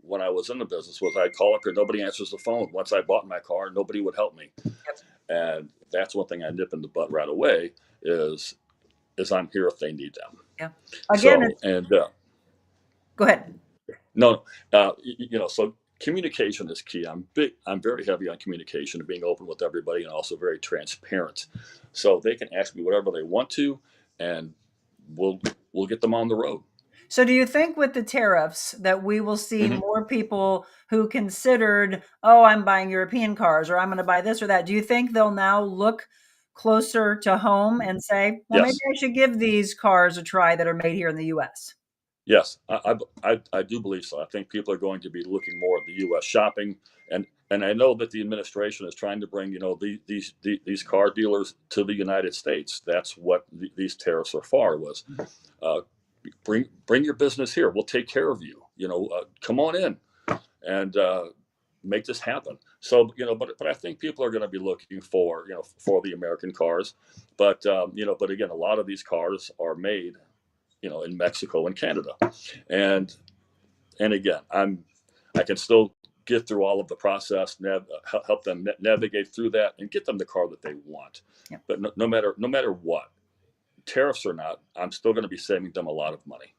when I was in the business, was I'd call up here, nobody answers the phone. Once I bought my car, nobody would help me. And that's one thing I nip in the butt right away is I'm here if they need them. Yeah. Again, go ahead. No, so communication is key. I'm very heavy on communication and being open with everybody, and also very transparent. So they can ask me whatever they want to, and we'll get them on the road. So do you think with the tariffs that we will see more people who considered, oh, I'm buying European cars, or I'm going to buy this or that? Do you think they'll now look closer to home and say, well, maybe I should give these cars a try that are made here in the U.S.? Yes, I do believe so. I think people are going to be looking more at the U.S. shopping, and I know that the administration is trying to bring these car dealers to the United States. That's what these tariffs are for. Was bring your business here. We'll take care of you. Come on in and make this happen. So but I think people are going to be looking for the American cars, but again, a lot of these cars are made in Mexico and Canada. And again, I can still get through all of the process, help them navigate through that and get them the car that they want. Yep. But no matter what, tariffs or not, I'm still going to be saving them a lot of money.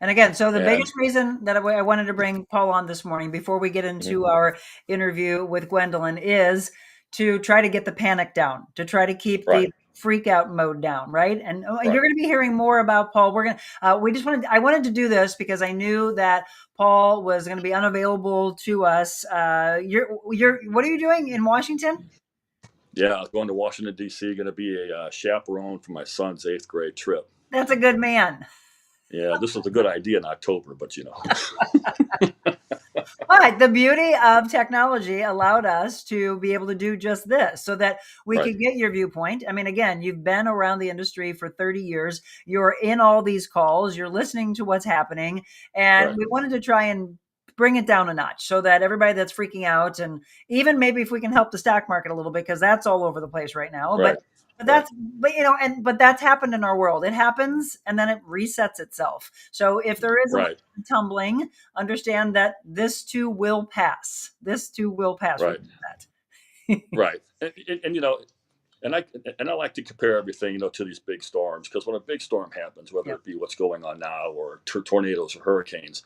And again, so the biggest reason that I wanted to bring Paul on this morning before we get into our interview with Gwendolyn is to try to get the panic down, to try to keep the freak out mode down, right? And you're going to be hearing more about Paul. We're going to, I wanted to do this because I knew that Paul was going to be unavailable to us. What are you doing in Washington? Yeah, I was going to Washington, D.C., going to be a chaperone for my son's 8th grade trip. That's a good man. Yeah, this was a good idea in October, but But the beauty of technology allowed us to be able to do just this so that we could get your viewpoint. I mean, again, you've been around the industry for 30 years. You're in all these calls. You're listening to what's happening. And we wanted to try and bring it down a notch so that everybody that's freaking out, and even maybe if we can help the stock market a little bit, because that's all over the place right now. But that's happened in our world. It happens and then it resets itself. So if there is a tumbling, understand that this too will pass. This too will pass. Right. Right. And I like to compare everything, to these big storms, because when a big storm happens, whether it be what's going on now or tornadoes or hurricanes,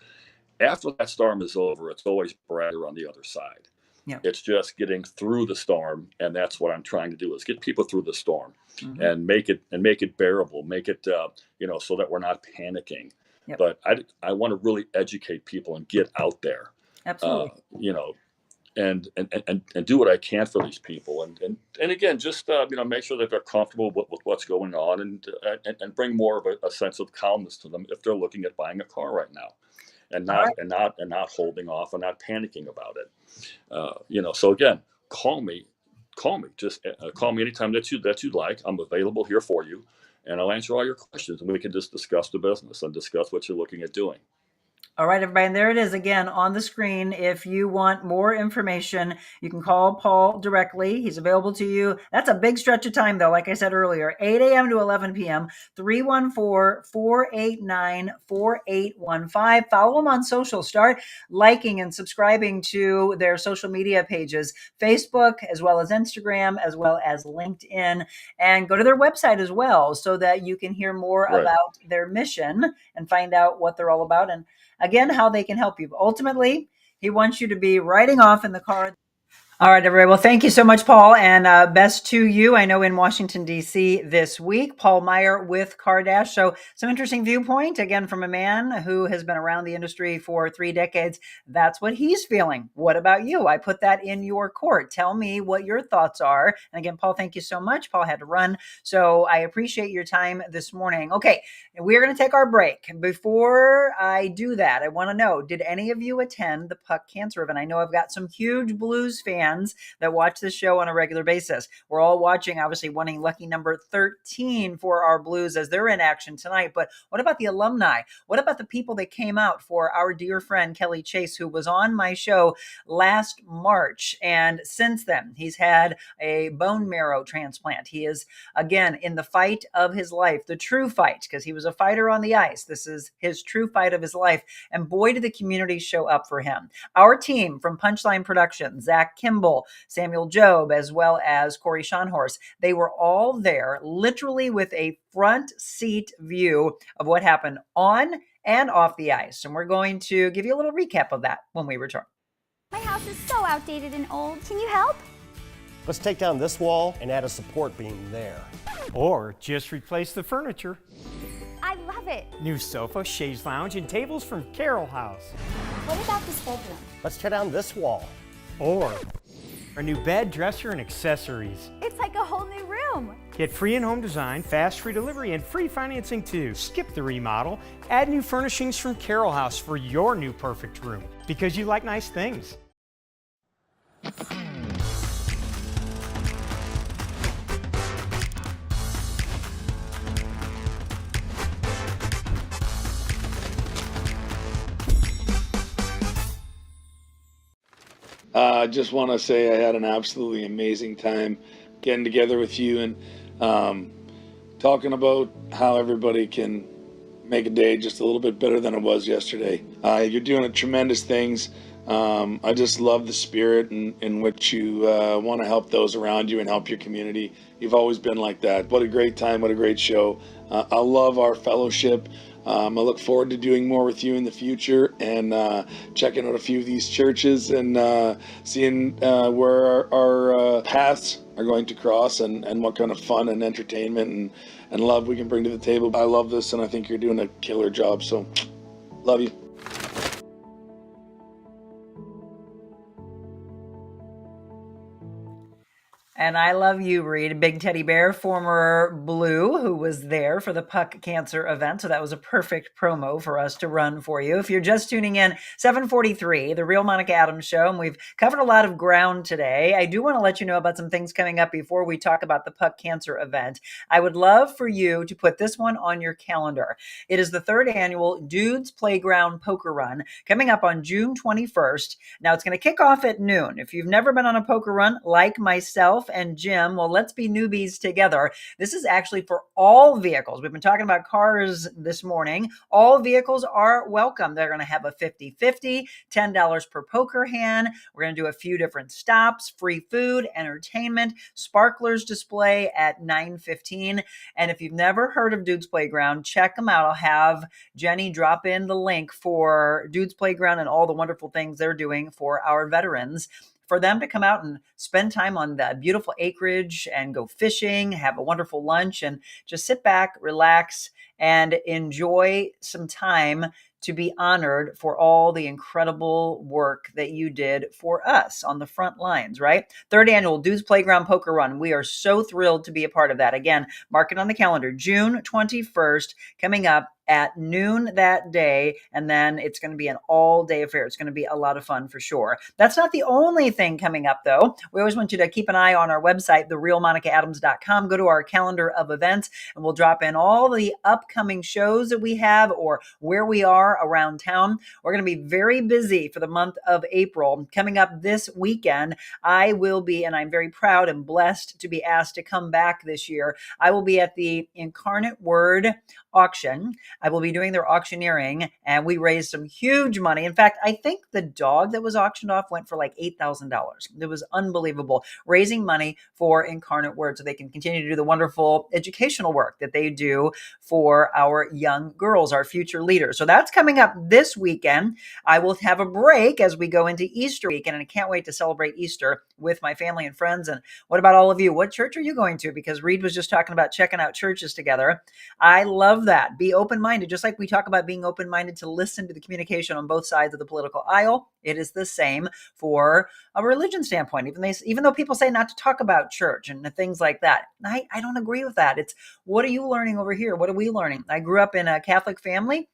after that storm is over, it's always brighter on the other side. Yeah. It's just getting through the storm, and that's what I'm trying to do, is get people through the storm and make it bearable, make it so that we're not panicking. But I want to really educate people and get out there. Absolutely. and do what I can for these people, and again, just make sure that they're comfortable with what's going on, and bring more of a sense of calmness to them if they're looking at buying a car right now, and All not right. and not holding off and not panicking about it. So again, call me, just call me anytime that you'd like. I'm available here for you, and I'll answer all your questions, and we can just discuss the business and discuss what you're looking at doing. All right, everybody. And there it is again on the screen. If you want more information, you can call Paul directly. He's available to you. That's a big stretch of time, though. Like I said earlier, 8 a.m. to 11 p.m., 314-489-4815. Follow him on social. Start liking and subscribing to their social media pages, Facebook, as well as Instagram, as well as LinkedIn. And go to their website as well so that you can hear more Right. about their mission and find out what they're all about. And again, how they can help you. Ultimately, he wants you to be riding off in the car. All right, everybody. Well, thank you so much, Paul, and best to you. I know in Washington, D.C. this week, Paul Meyer with CarDash. So some interesting viewpoint, again, from a man who has been around the industry for 3 decades. That's what he's feeling. What about you? I put that in your court. Tell me what your thoughts are. And again, Paul, thank you so much. Paul had to run, so I appreciate your time this morning. Okay, we're going to take our break. Before I do that, I want to know, did any of you attend the Puck Cancer event? I know I've got some huge Blues fans that watch this show on a regular basis. We're all watching, obviously, wanting lucky number 13 for our Blues as they're in action tonight. But what about the alumni? What about the people that came out for our dear friend Kelly Chase, who was on my show last March? And since then, he's had a bone marrow transplant. He is, again, in the fight of his life, the true fight, because he was a fighter on the ice. This is his true fight of his life. And boy, did the community show up for him. Our team from Punchline Productions, Zach Kimball, Samuel Job, as well as Corey Schonhorst, they were all there literally with a front seat view of what happened on and off the ice. And we're going to give you a little recap of that when we return. My house is so outdated and old. Can you help? Let's take down this wall and add a support beam there. Or just replace the furniture. I love it. New sofa, chaise lounge, and tables from Carroll House. What about this bedroom? Let's tear down this wall. Or a new bed, dresser, and accessories. It's like a whole new room. Get free in-home design, fast free delivery, and free financing too. Skip the remodel. Add new furnishings from Carroll House for your new perfect room. Because you like nice things. I just want to say I had an absolutely amazing time getting together with you and talking about how everybody can make a day just a little bit better than it was yesterday. You're doing tremendous things. I just love the spirit in which you want to help those around you and help your community. You've always been like that. What a great time. What a great show. I love our fellowship. I look forward to doing more with you in the future and checking out a few of these churches and seeing where our paths are going to cross and what kind of fun and entertainment and love we can bring to the table. I love this, and I think you're doing a killer job, so love you. And I love you, Reed, Big Teddy Bear, former Blue, who was there for the Puck Cancer event. So that was a perfect promo for us to run for you. If you're just tuning in, 7:43, The Real Monica Adams Show, and we've covered a lot of ground today. I do want to let you know about some things coming up before we talk about the Puck Cancer event. I would love for you to put this one on your calendar. It is the 3rd annual Dudes Playground Poker Run coming up on June 21st. Now, it's going to kick off at noon. If you've never been on a poker run like myself and Jim, well, let's be newbies together. This is actually for all vehicles. We've been talking about cars this morning. All vehicles are welcome. They're going to have a 50-50, $10 per poker hand. We're going to do a few different stops, free food, entertainment, sparklers display at 9:15. And if you've never heard of Dudes Playground, check them out. I'll have Jenny drop in the link for Dudes Playground and all the wonderful things they're doing for our veterans, for them to come out and spend time on the beautiful acreage and go fishing, have a wonderful lunch, and just sit back, relax, and enjoy some time to be honored for all the incredible work that you did for us on the front lines, right? Third annual Dudes Playground Poker Run. We are so thrilled to be a part of that. Again, mark it on the calendar, June 21st, coming up at noon that day, and then it's going to be an all-day affair. It's going to be a lot of fun for sure. That's not the only thing coming up, though. We always want you to keep an eye on our website, TheRealMonicaAdams.com. Go to our calendar of events, and we'll drop in all the upcoming shows that we have or where we are around town. We're going to be very busy for the month of April. Coming up this weekend, I will be, and I'm very proud and blessed to be asked to come back this year. I will be at the Incarnate Word auction. I will be doing their auctioneering, and we raised some huge money. In fact, I think the dog that was auctioned off went for like $8,000. It was unbelievable, raising money for Incarnate Word so they can continue to do the wonderful educational work that they do for our young girls, our future leaders. So that's coming up this weekend. I will have a break as we go into Easter weekend, and I can't wait to celebrate Easter with my family and friends. And what about all of you? What church are you going to? Because Reed was just talking about checking out churches together. I love that. Be open-minded. Just like we talk about being open-minded to listen to the communication on both sides of the political aisle, it is the same for a religion standpoint. Even though people say not to talk about church and things like that, I don't agree with that. It's, what are you learning over here? What are we learning? I grew up in a Catholic family.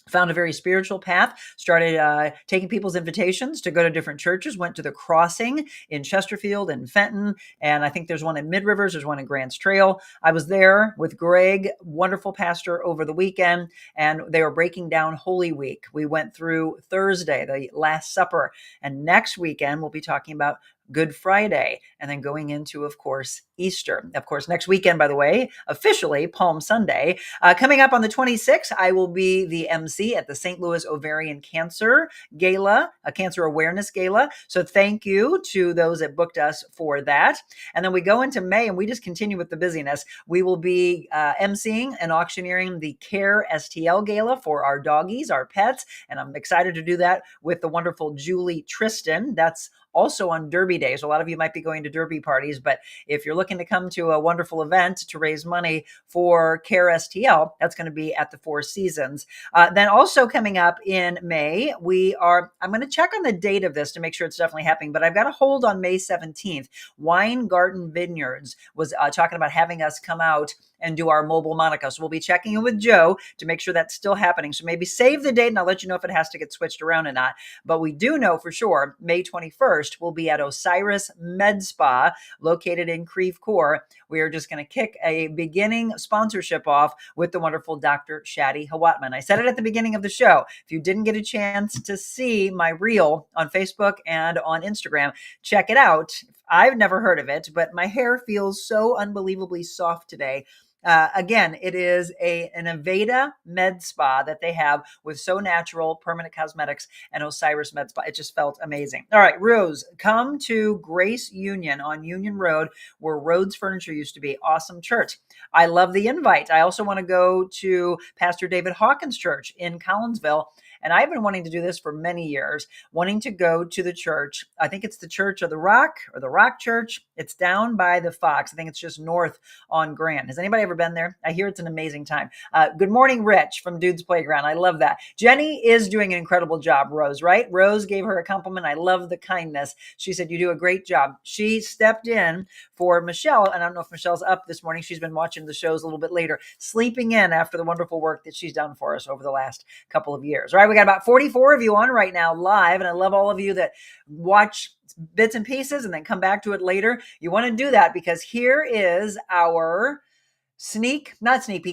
Found a very spiritual path, started taking people's invitations to go to different churches, went to the Crossing in Chesterfield and Fenton, and I think there's one in Mid Rivers, there's one in Grants Trail. I was there with Greg, wonderful pastor, over the weekend, and they were breaking down Holy Week. We went through Thursday, the Last Supper, and next weekend we'll be talking about Good Friday, and then going into, of course, Easter. Of course, next weekend, by the way, officially Palm Sunday. Coming up on the 26th, I will be the MC at the St. Louis Ovarian Cancer Gala, a cancer awareness gala. So thank you to those that booked us for that. And then we go into May, and we just continue with the busyness. We will be MCing and auctioneering the Care STL Gala for our doggies, our pets, and I'm excited to do that with the wonderful Julie Tristan. That's also on Derby Day. So a lot of you might be going to Derby parties, but if you're looking to come to a wonderful event to raise money for Care STL, that's going to be at the Four Seasons. Then also coming up in May, I'm going to check on the date of this to make sure it's definitely happening, but I've got a hold on May 17th. Weingarten Vineyards was talking about having us come out and do our mobile Monica. So we'll be checking in with Joe to make sure that's still happening. So maybe save the date, and I'll let you know if it has to get switched around or not. But we do know for sure May 21st will be at Osiris Med Spa located in Creve Coeur. We are just going to kick a beginning sponsorship off with the wonderful Dr. Shadi Hawatman. I said it at the beginning of the show. If you didn't get a chance to see my reel on Facebook and on Instagram, check it out. I've never heard of it, but my hair feels so unbelievably soft today. Again, it is an Aveda Med Spa that they have with So Natural, Permanent Cosmetics, and Osiris Med Spa. It just felt amazing. All right, Rose, come to Grace Union on Union Road, where Rhodes Furniture used to be. Awesome church. I love the invite. I also want to go to Pastor David Hawkins' church in Collinsville. And I've been wanting to do this for many years, wanting to go to the church. I think it's the Church of the Rock or the Rock Church. It's down by the Fox. I think it's just north on Grant. Has anybody ever been there? I hear it's an amazing time. Good morning, Rich from Dudes Playground. I love that. Jenny is doing an incredible job, Rose, right? Rose gave her a compliment. I love the kindness. She said, you do a great job. She stepped in for Michelle, and I don't know if Michelle's up this morning. She's been watching the shows a little bit later, sleeping in after the wonderful work that she's done for us over the last couple of years. All right, we got about 44 of you on right now live, and I love all of you that watch bits and pieces and then come back to it later. You want to do that because here is our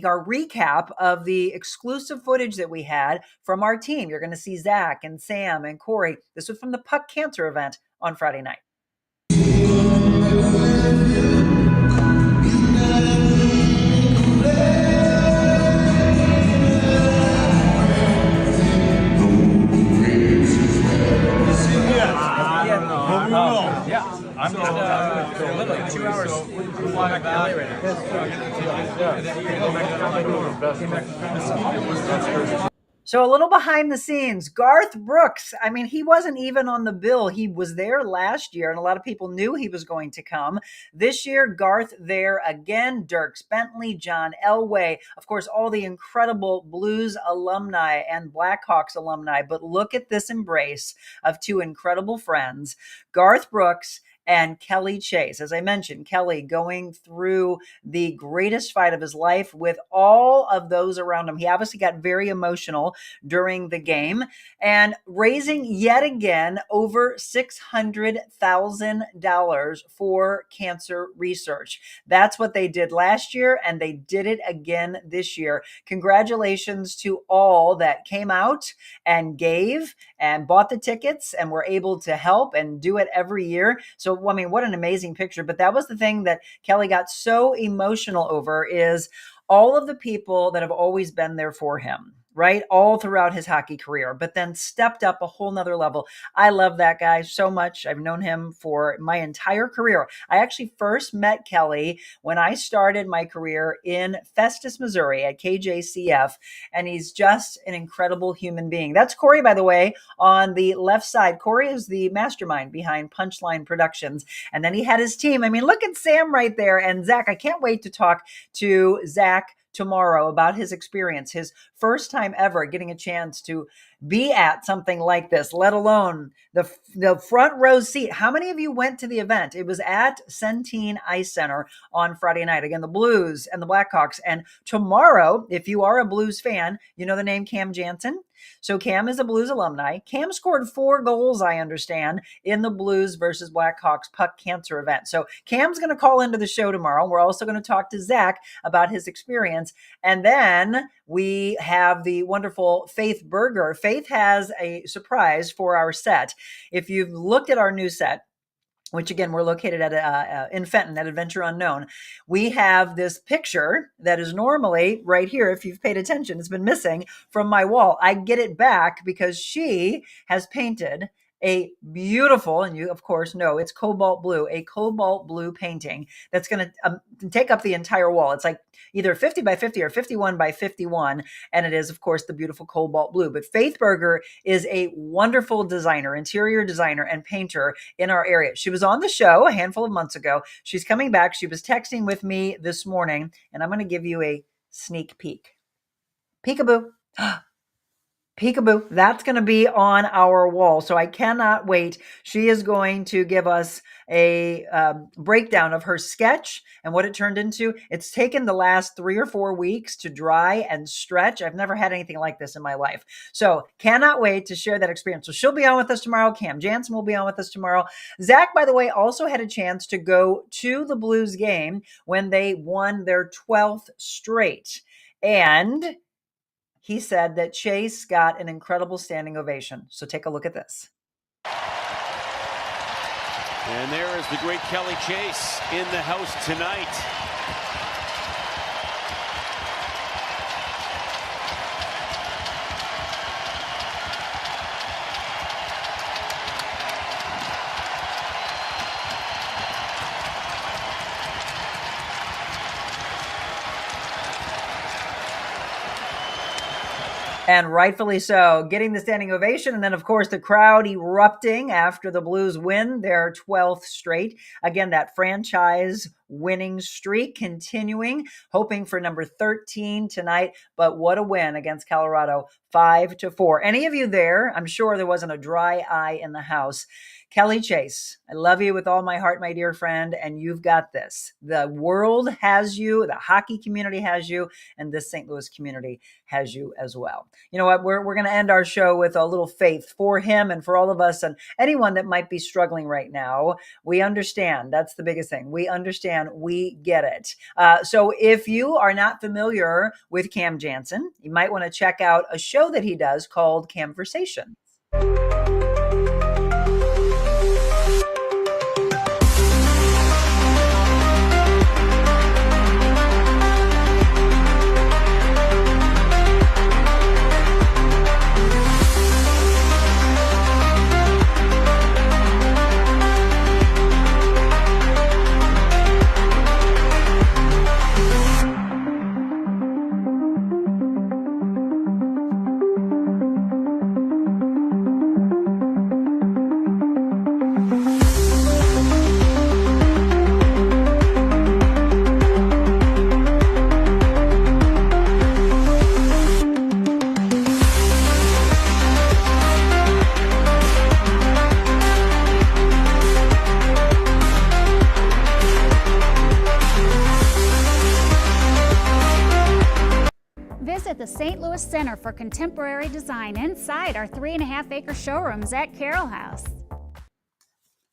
our recap of the exclusive footage that we had from our team. You're going to see Zach and Sam and Corey. This was from the Puck Cancer event on Friday night. I'm literally 2 hours flying back to LA right now. So a little behind the scenes, Garth Brooks. I mean, he wasn't even on the bill. He was there last year, and a lot of people knew he was going to come. This year, Garth there again. Dierks Bentley, John Elway, of course, all the incredible Blues alumni and Blackhawks alumni. But look at this embrace of two incredible friends, Garth Brooks and Kelly Chase. As I mentioned, Kelly going through the greatest fight of his life with all of those around him. He obviously got very emotional during the game and raising yet again over $600,000 for cancer research. That's what they did last year, and they did it again this year. Congratulations to all that came out and gave and bought the tickets and were able to help and do it every year. So, I mean, what an amazing picture. But that was the thing that Kelly got so emotional over, is all of the people that have always been there for him, right? All throughout his hockey career, but then stepped up a whole nother level. I love that guy so much. I've known him for my entire career. I actually first met Kelly when I started my career in Festus, Missouri at KJCF, and he's just an incredible human being. That's Corey, by the way, on the left side. Corey is the mastermind behind Punchline Productions, and then he had his team. I mean, look at Sam right there, and Zach. I can't wait to talk to Zach tomorrow about his experience, his first time ever getting a chance to be at something like this, let alone the front row seat. How many of you went to the event? It was at Centene Ice Center on Friday night. Again, the Blues and the Blackhawks. And tomorrow, if you are a Blues fan, you know the name Cam Jansen. So Cam is a Blues alumni. Cam scored 4 goals, I understand, in the Blues versus Blackhawks puck cancer event. So Cam's going to call into the show tomorrow. We're also going to talk to Zach about his experience. And then we have the wonderful Faith Berger. Faith has a surprise for our set. If you've looked at our new set, which again, we're located at in Fenton at Adventure Unknown, we have this picture that is normally right here. If you've paid attention, it's been missing from my wall. I get it back because she has painted a beautiful, and you of course know it's cobalt blue, a cobalt blue painting that's going to take up the entire wall. It's like either 50 by 50 or 51 by 51. And it is, of course, the beautiful cobalt blue. But Faith Berger is a wonderful designer, interior designer and painter in our area. She was on the show a handful of months ago. She's coming back. She was texting with me this morning, and I'm going to give you a sneak peek. Peekaboo. Peekaboo. That's going to be on our wall. So I cannot wait. She is going to give us a breakdown of her sketch and what it turned into. It's taken the last 3 or 4 weeks to dry and stretch. I've never had anything like this in my life. So cannot wait to share that experience. So she'll be on with us tomorrow. Cam Jansen will be on with us tomorrow. Zach, by the way, also had a chance to go to the Blues game when they won their 12th straight. And he said that Chase got an incredible standing ovation. So take a look at this. And there is the great Kelly Chase in the house tonight. And rightfully so, getting the standing ovation. And then, of course, the crowd erupting after the Blues win their 12th straight. Again, that franchise winning streak continuing, hoping for number 13 tonight. But what a win against Colorado, 5-4. Any of you there? I'm sure there wasn't a dry eye in the house. Kelly Chase, I love you with all my heart, my dear friend, and you've got this. The world has you, the hockey community has you, and this St. Louis community has you as well. You know what? We're going to end our show with a little faith for him and for all of us and anyone that might be struggling right now. We understand. That's the biggest thing. We understand. We get it. So if you are not familiar with Cam Jansen, you might want to check out a show that he does called Camversation. Louis Center for Contemporary Design inside our 3.5-acre showrooms at Carroll House.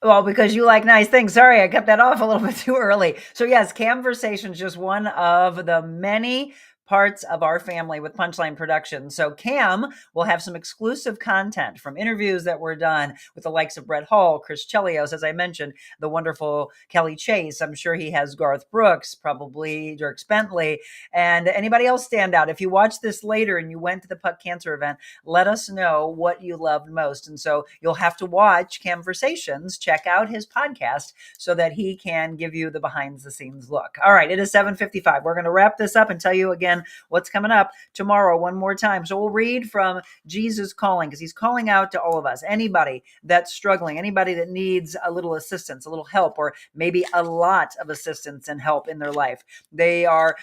Well, because you like nice things. Sorry, I cut that off a little bit too early. So yes, Camversation's just one of the many parts of our family with Punchline Productions. So Cam will have some exclusive content from interviews that were done with the likes of Brett Hall, Chris Chelios, as I mentioned, the wonderful Kelly Chase. I'm sure he has Garth Brooks, probably Dirk Bentley, and anybody else stand out. If you watch this later and you went to the Puck Cancer event, let us know what you loved most. And so you'll have to watch Camversations, check out his podcast so that he can give you the behind the scenes look. All right, it is 7:55. We're going to wrap this up and tell you again what's coming up tomorrow one more time. So we'll read from Jesus Calling, because he's calling out to all of us, anybody that's struggling, anybody that needs a little assistance, a little help, or maybe a lot of assistance and help in their life. They are,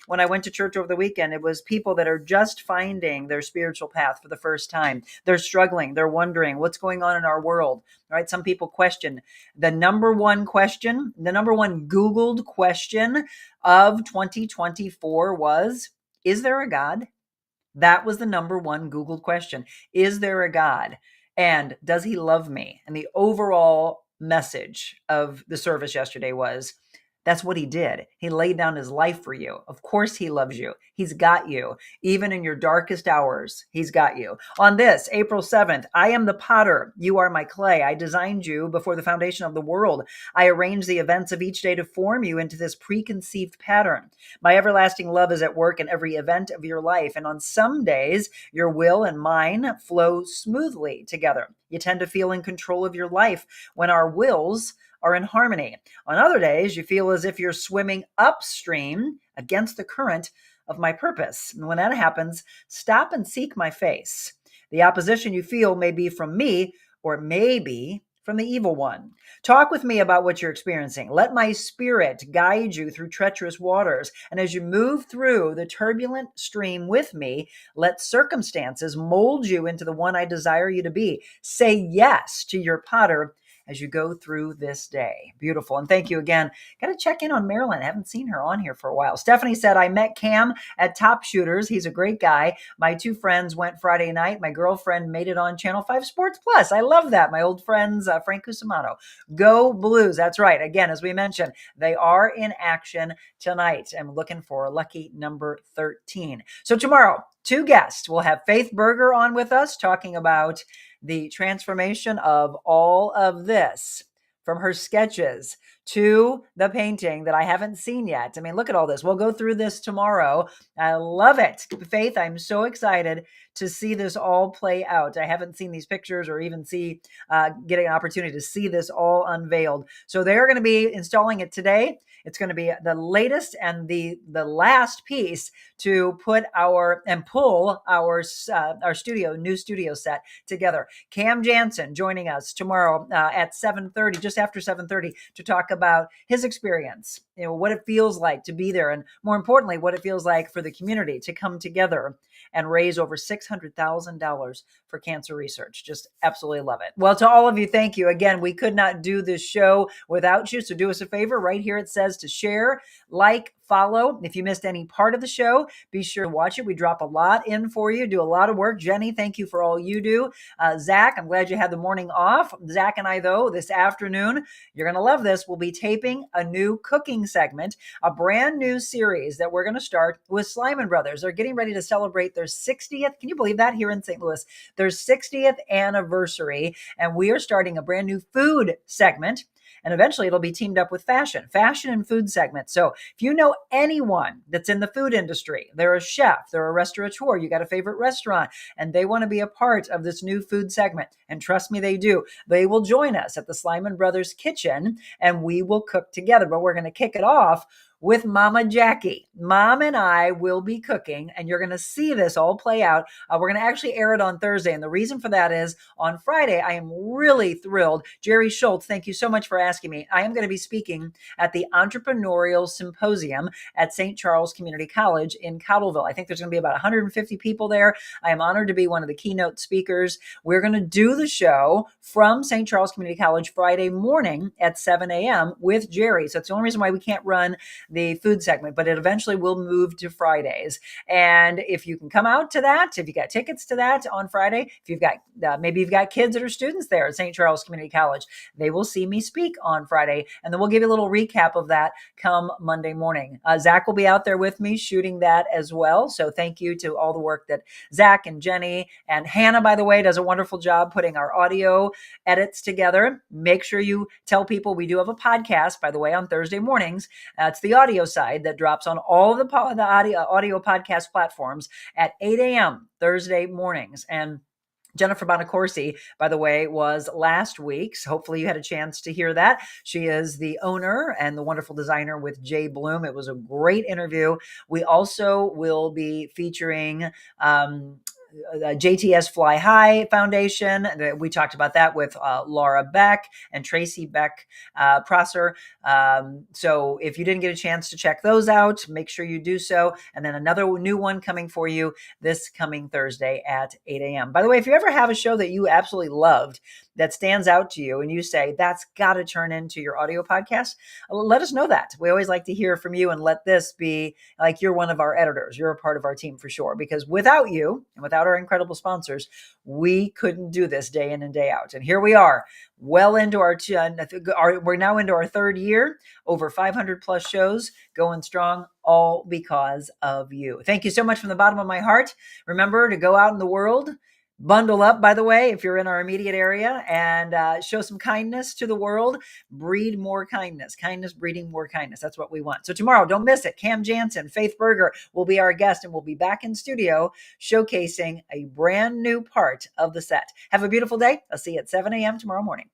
when I went to church over the weekend, it was people that are just finding their spiritual path for the first time. They're struggling. They're wondering what's going on in our world, right? Some people question the number one Googled question of 2024 was, is there a God? That was the number one Googled question. Is there a God? And does he love me? And the overall message of the service yesterday was, that's what he did. He laid down his life for you. Of course he loves you. He's got you. Even in your darkest hours, he's got you. On this, April 7th, I am the potter. You are my clay. I designed you before the foundation of the world. I arranged the events of each day to form you into this preconceived pattern. My everlasting love is at work in every event of your life. And on some days, your will and mine flow smoothly together. You tend to feel in control of your life when our wills are in harmony. On other days, you feel as if you're swimming upstream against the current of my purpose. And when that happens, stop and seek my face. The opposition you feel may be from me, or it may be from the evil one. Talk with me about what you're experiencing. Let my spirit guide you through treacherous waters. And as you move through the turbulent stream with me, let circumstances mold you into the one I desire you to be. Say yes to your potter as you go through this day. Beautiful. And thank you again. Got to check in on Marilyn. I haven't seen her on here for a while. Stephanie said, I met Cam at Top Shooters. He's a great guy. My two friends went Friday night. My girlfriend made it on Channel 5 Sports Plus. I love that. My old friends, Frank Cusimano. Go Blues. That's right. Again, as we mentioned, they are in action tonight. I'm looking for lucky number 13. So tomorrow, two guests. We'll have Faith Berger on with us talking about the transformation of all of this, from her sketches to the painting that I haven't seen yet. I mean, look at all this. We'll go through this tomorrow. I love it. Faith, I'm so excited to see this all play out. I haven't seen these pictures or even getting an opportunity to see this all unveiled. So they're going to be installing it today. It's going to be the latest and the last piece to pull our new studio set together. Cam Jansen joining us tomorrow at 7:30, just after 7:30, to talk about his experience, what it feels like to be there, and more importantly, what it feels like for the community to come together and raise over $600,000 for cancer research. Just absolutely love it. Well, to all of you, thank you. Again, we could not do this show without you. So do us a favor. Right here it says to share, like, follow. If you missed any part of the show, be sure to watch it. We drop a lot in for you, do a lot of work. Jenny, thank you for all you do. Zach, I'm glad you had the morning off. Zach and I, though, this afternoon, you're going to love this. We'll be taping a new cooking segment, a brand new series that we're going to start with Slyman Brothers. They're getting ready to celebrate their 60th. Can you believe that? Here in St. Louis, their 60th anniversary. And we are starting a brand new food segment. And eventually it'll be teamed up with fashion and food segment. So if you know anyone that's in the food industry, they're a chef, they're a restaurateur, you got a favorite restaurant, and they want to be a part of this new food segment, and trust me, they do, they will join us at the Slyman Brothers kitchen and we will cook together. But we're going to kick it off with Mama Jackie. Mom and I will be cooking, and you're going to see this all play out. We're going to actually air it on Thursday. And the reason for that is on Friday, I am really thrilled. Jerry Schultz, thank you so much for asking me. I am going to be speaking at the Entrepreneurial Symposium at St. Charles Community College in Cottleville. I think there's going to be about 150 people there. I am honored to be one of the keynote speakers. We're going to do the show from St. Charles Community College Friday morning at 7 a.m. with Jerry. So it's the only reason why we can't run the food segment, but it eventually will move to Fridays. And if you can come out to that, if you got tickets to that on Friday, if you've got maybe you've got kids that are students there at St. Charles Community College, they will see me speak on Friday, and then we'll give you a little recap of that come Monday morning. Zach will be out there with me shooting that as well. So thank you to all the work that Zach and Jenny and Hannah, by the way, does a wonderful job putting our audio edits together. Make sure you tell people we do have a podcast, by the way, on Thursday mornings. It's the audio side that drops on all the audio podcast platforms at 8 a.m. Thursday mornings. And Jennifer Bonacorsi, by the way, was last week. So hopefully you had a chance to hear that. She is the owner and the wonderful designer with Jay Bloom. It was a great interview. We also will be featuring JTS Fly High Foundation. We talked about that with Laura Beck and Tracy Beck Prosser. So if you didn't get a chance to check those out, make sure you do so. And then another new one coming for you this coming Thursday at 8 a.m. By the way, if you ever have a show that you absolutely loved that stands out to you and you say, that's got to turn into your audio podcast, let us know that. We always like to hear from you, and let this be like you're one of our editors. You're a part of our team for sure, because without you and without our incredible sponsors, we couldn't do this day in and day out. And here we are, well into we're now into our third year, over 500 plus shows going strong, all because of you. Thank you so much from the bottom of my heart. Remember to go out in the world, bundle up, by the way, if you're in our immediate area, and show some kindness to the world. Breed more kindness. Kindness breeding more kindness. That's what we want. So tomorrow, don't miss it. Cam Jansen, Faith Berger will be our guest, and we'll be back in studio showcasing a brand new part of the set. Have a beautiful day. I'll see you at 7 a.m. tomorrow morning.